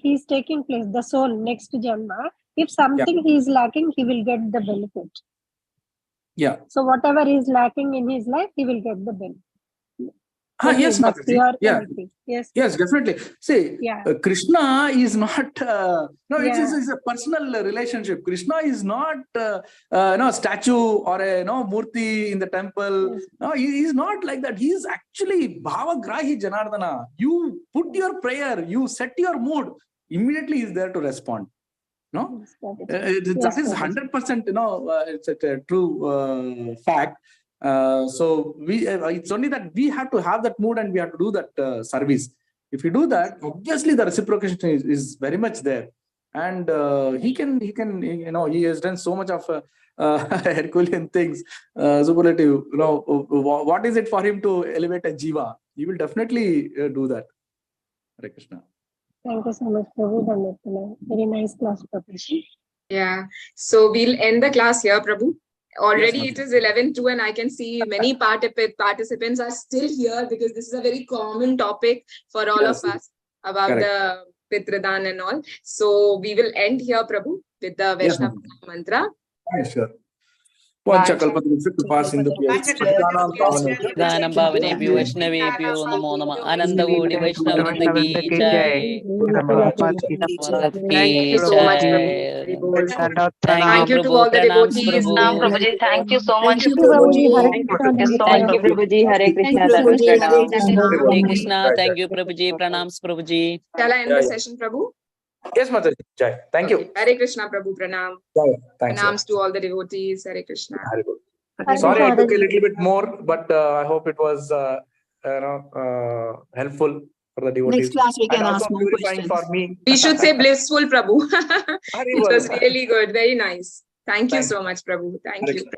he is taking place, the soul next Janma, if something he is lacking, he will get the benefit. Yeah. So whatever he is lacking in his life, he will get the benefit. Yes, Mataji. Yes, definitely. See, Krishna is not, it's a personal relationship. Krishna is not a statue or a murti in the temple. Yes. No, he is not like that. He is actually Bhavagrahi Janardana. You put your prayer, you set your mood, immediately he is there to respond. No, that is 100%. It's a true fact. So it's only that we have to have that mood and we have to do that service. If you do that, obviously the reciprocation is very much there, and he has done so much of Herculean things, superlative. What is it for him to elevate a jiva? He will definitely do that. Hare Krishna. Thank you so much, Prabhu. Dhanapala. Very nice class, Prabhu. Yeah. So we'll end the class here, Prabhu. Already Yes, it is 11:02 and I can see many participants are still here because this is a very common topic for all Yes, of us about correct. the Pitradan and all. So we will end here, Prabhu, with the Yes, Vaishnava mantra. Yes, sure. Vanchakalpadruksha kripa sindhu Pradhanam Bhavanebhyo Vaishnavebhyo Namo Namah Anandagodi Vaishnavrinda ki jai. Thank you so much, Prabhu. Thank you to all the devotees. Prabhuji, thank you so much. Thank you, Prabhuji. Hare Krishna. Thank you, Prabhuji. Hare Krishna. Thank you, Dhanapala. Prabhuji. Hare Krishna. Thank you, Prabhuji. Pranams, Prabhuji. Shall I end the session, Prabhu? Yes, Mataji. Jai. Thank you. Hare Krishna, Prabhu. Pranam. Jai. Thanks. Pranams to all the devotees. Hare Krishna. Very good. Hare Sorry, I Krishna, took a Mataji. little bit more, but I hope it was helpful for the devotees. Next class we can and also ask more purifying questions. for me. We should say blissful, Prabhu. It Haribol. was really good. Very nice. Thank you Thanks. so much, Prabhu. Thank Hare you. Krishna.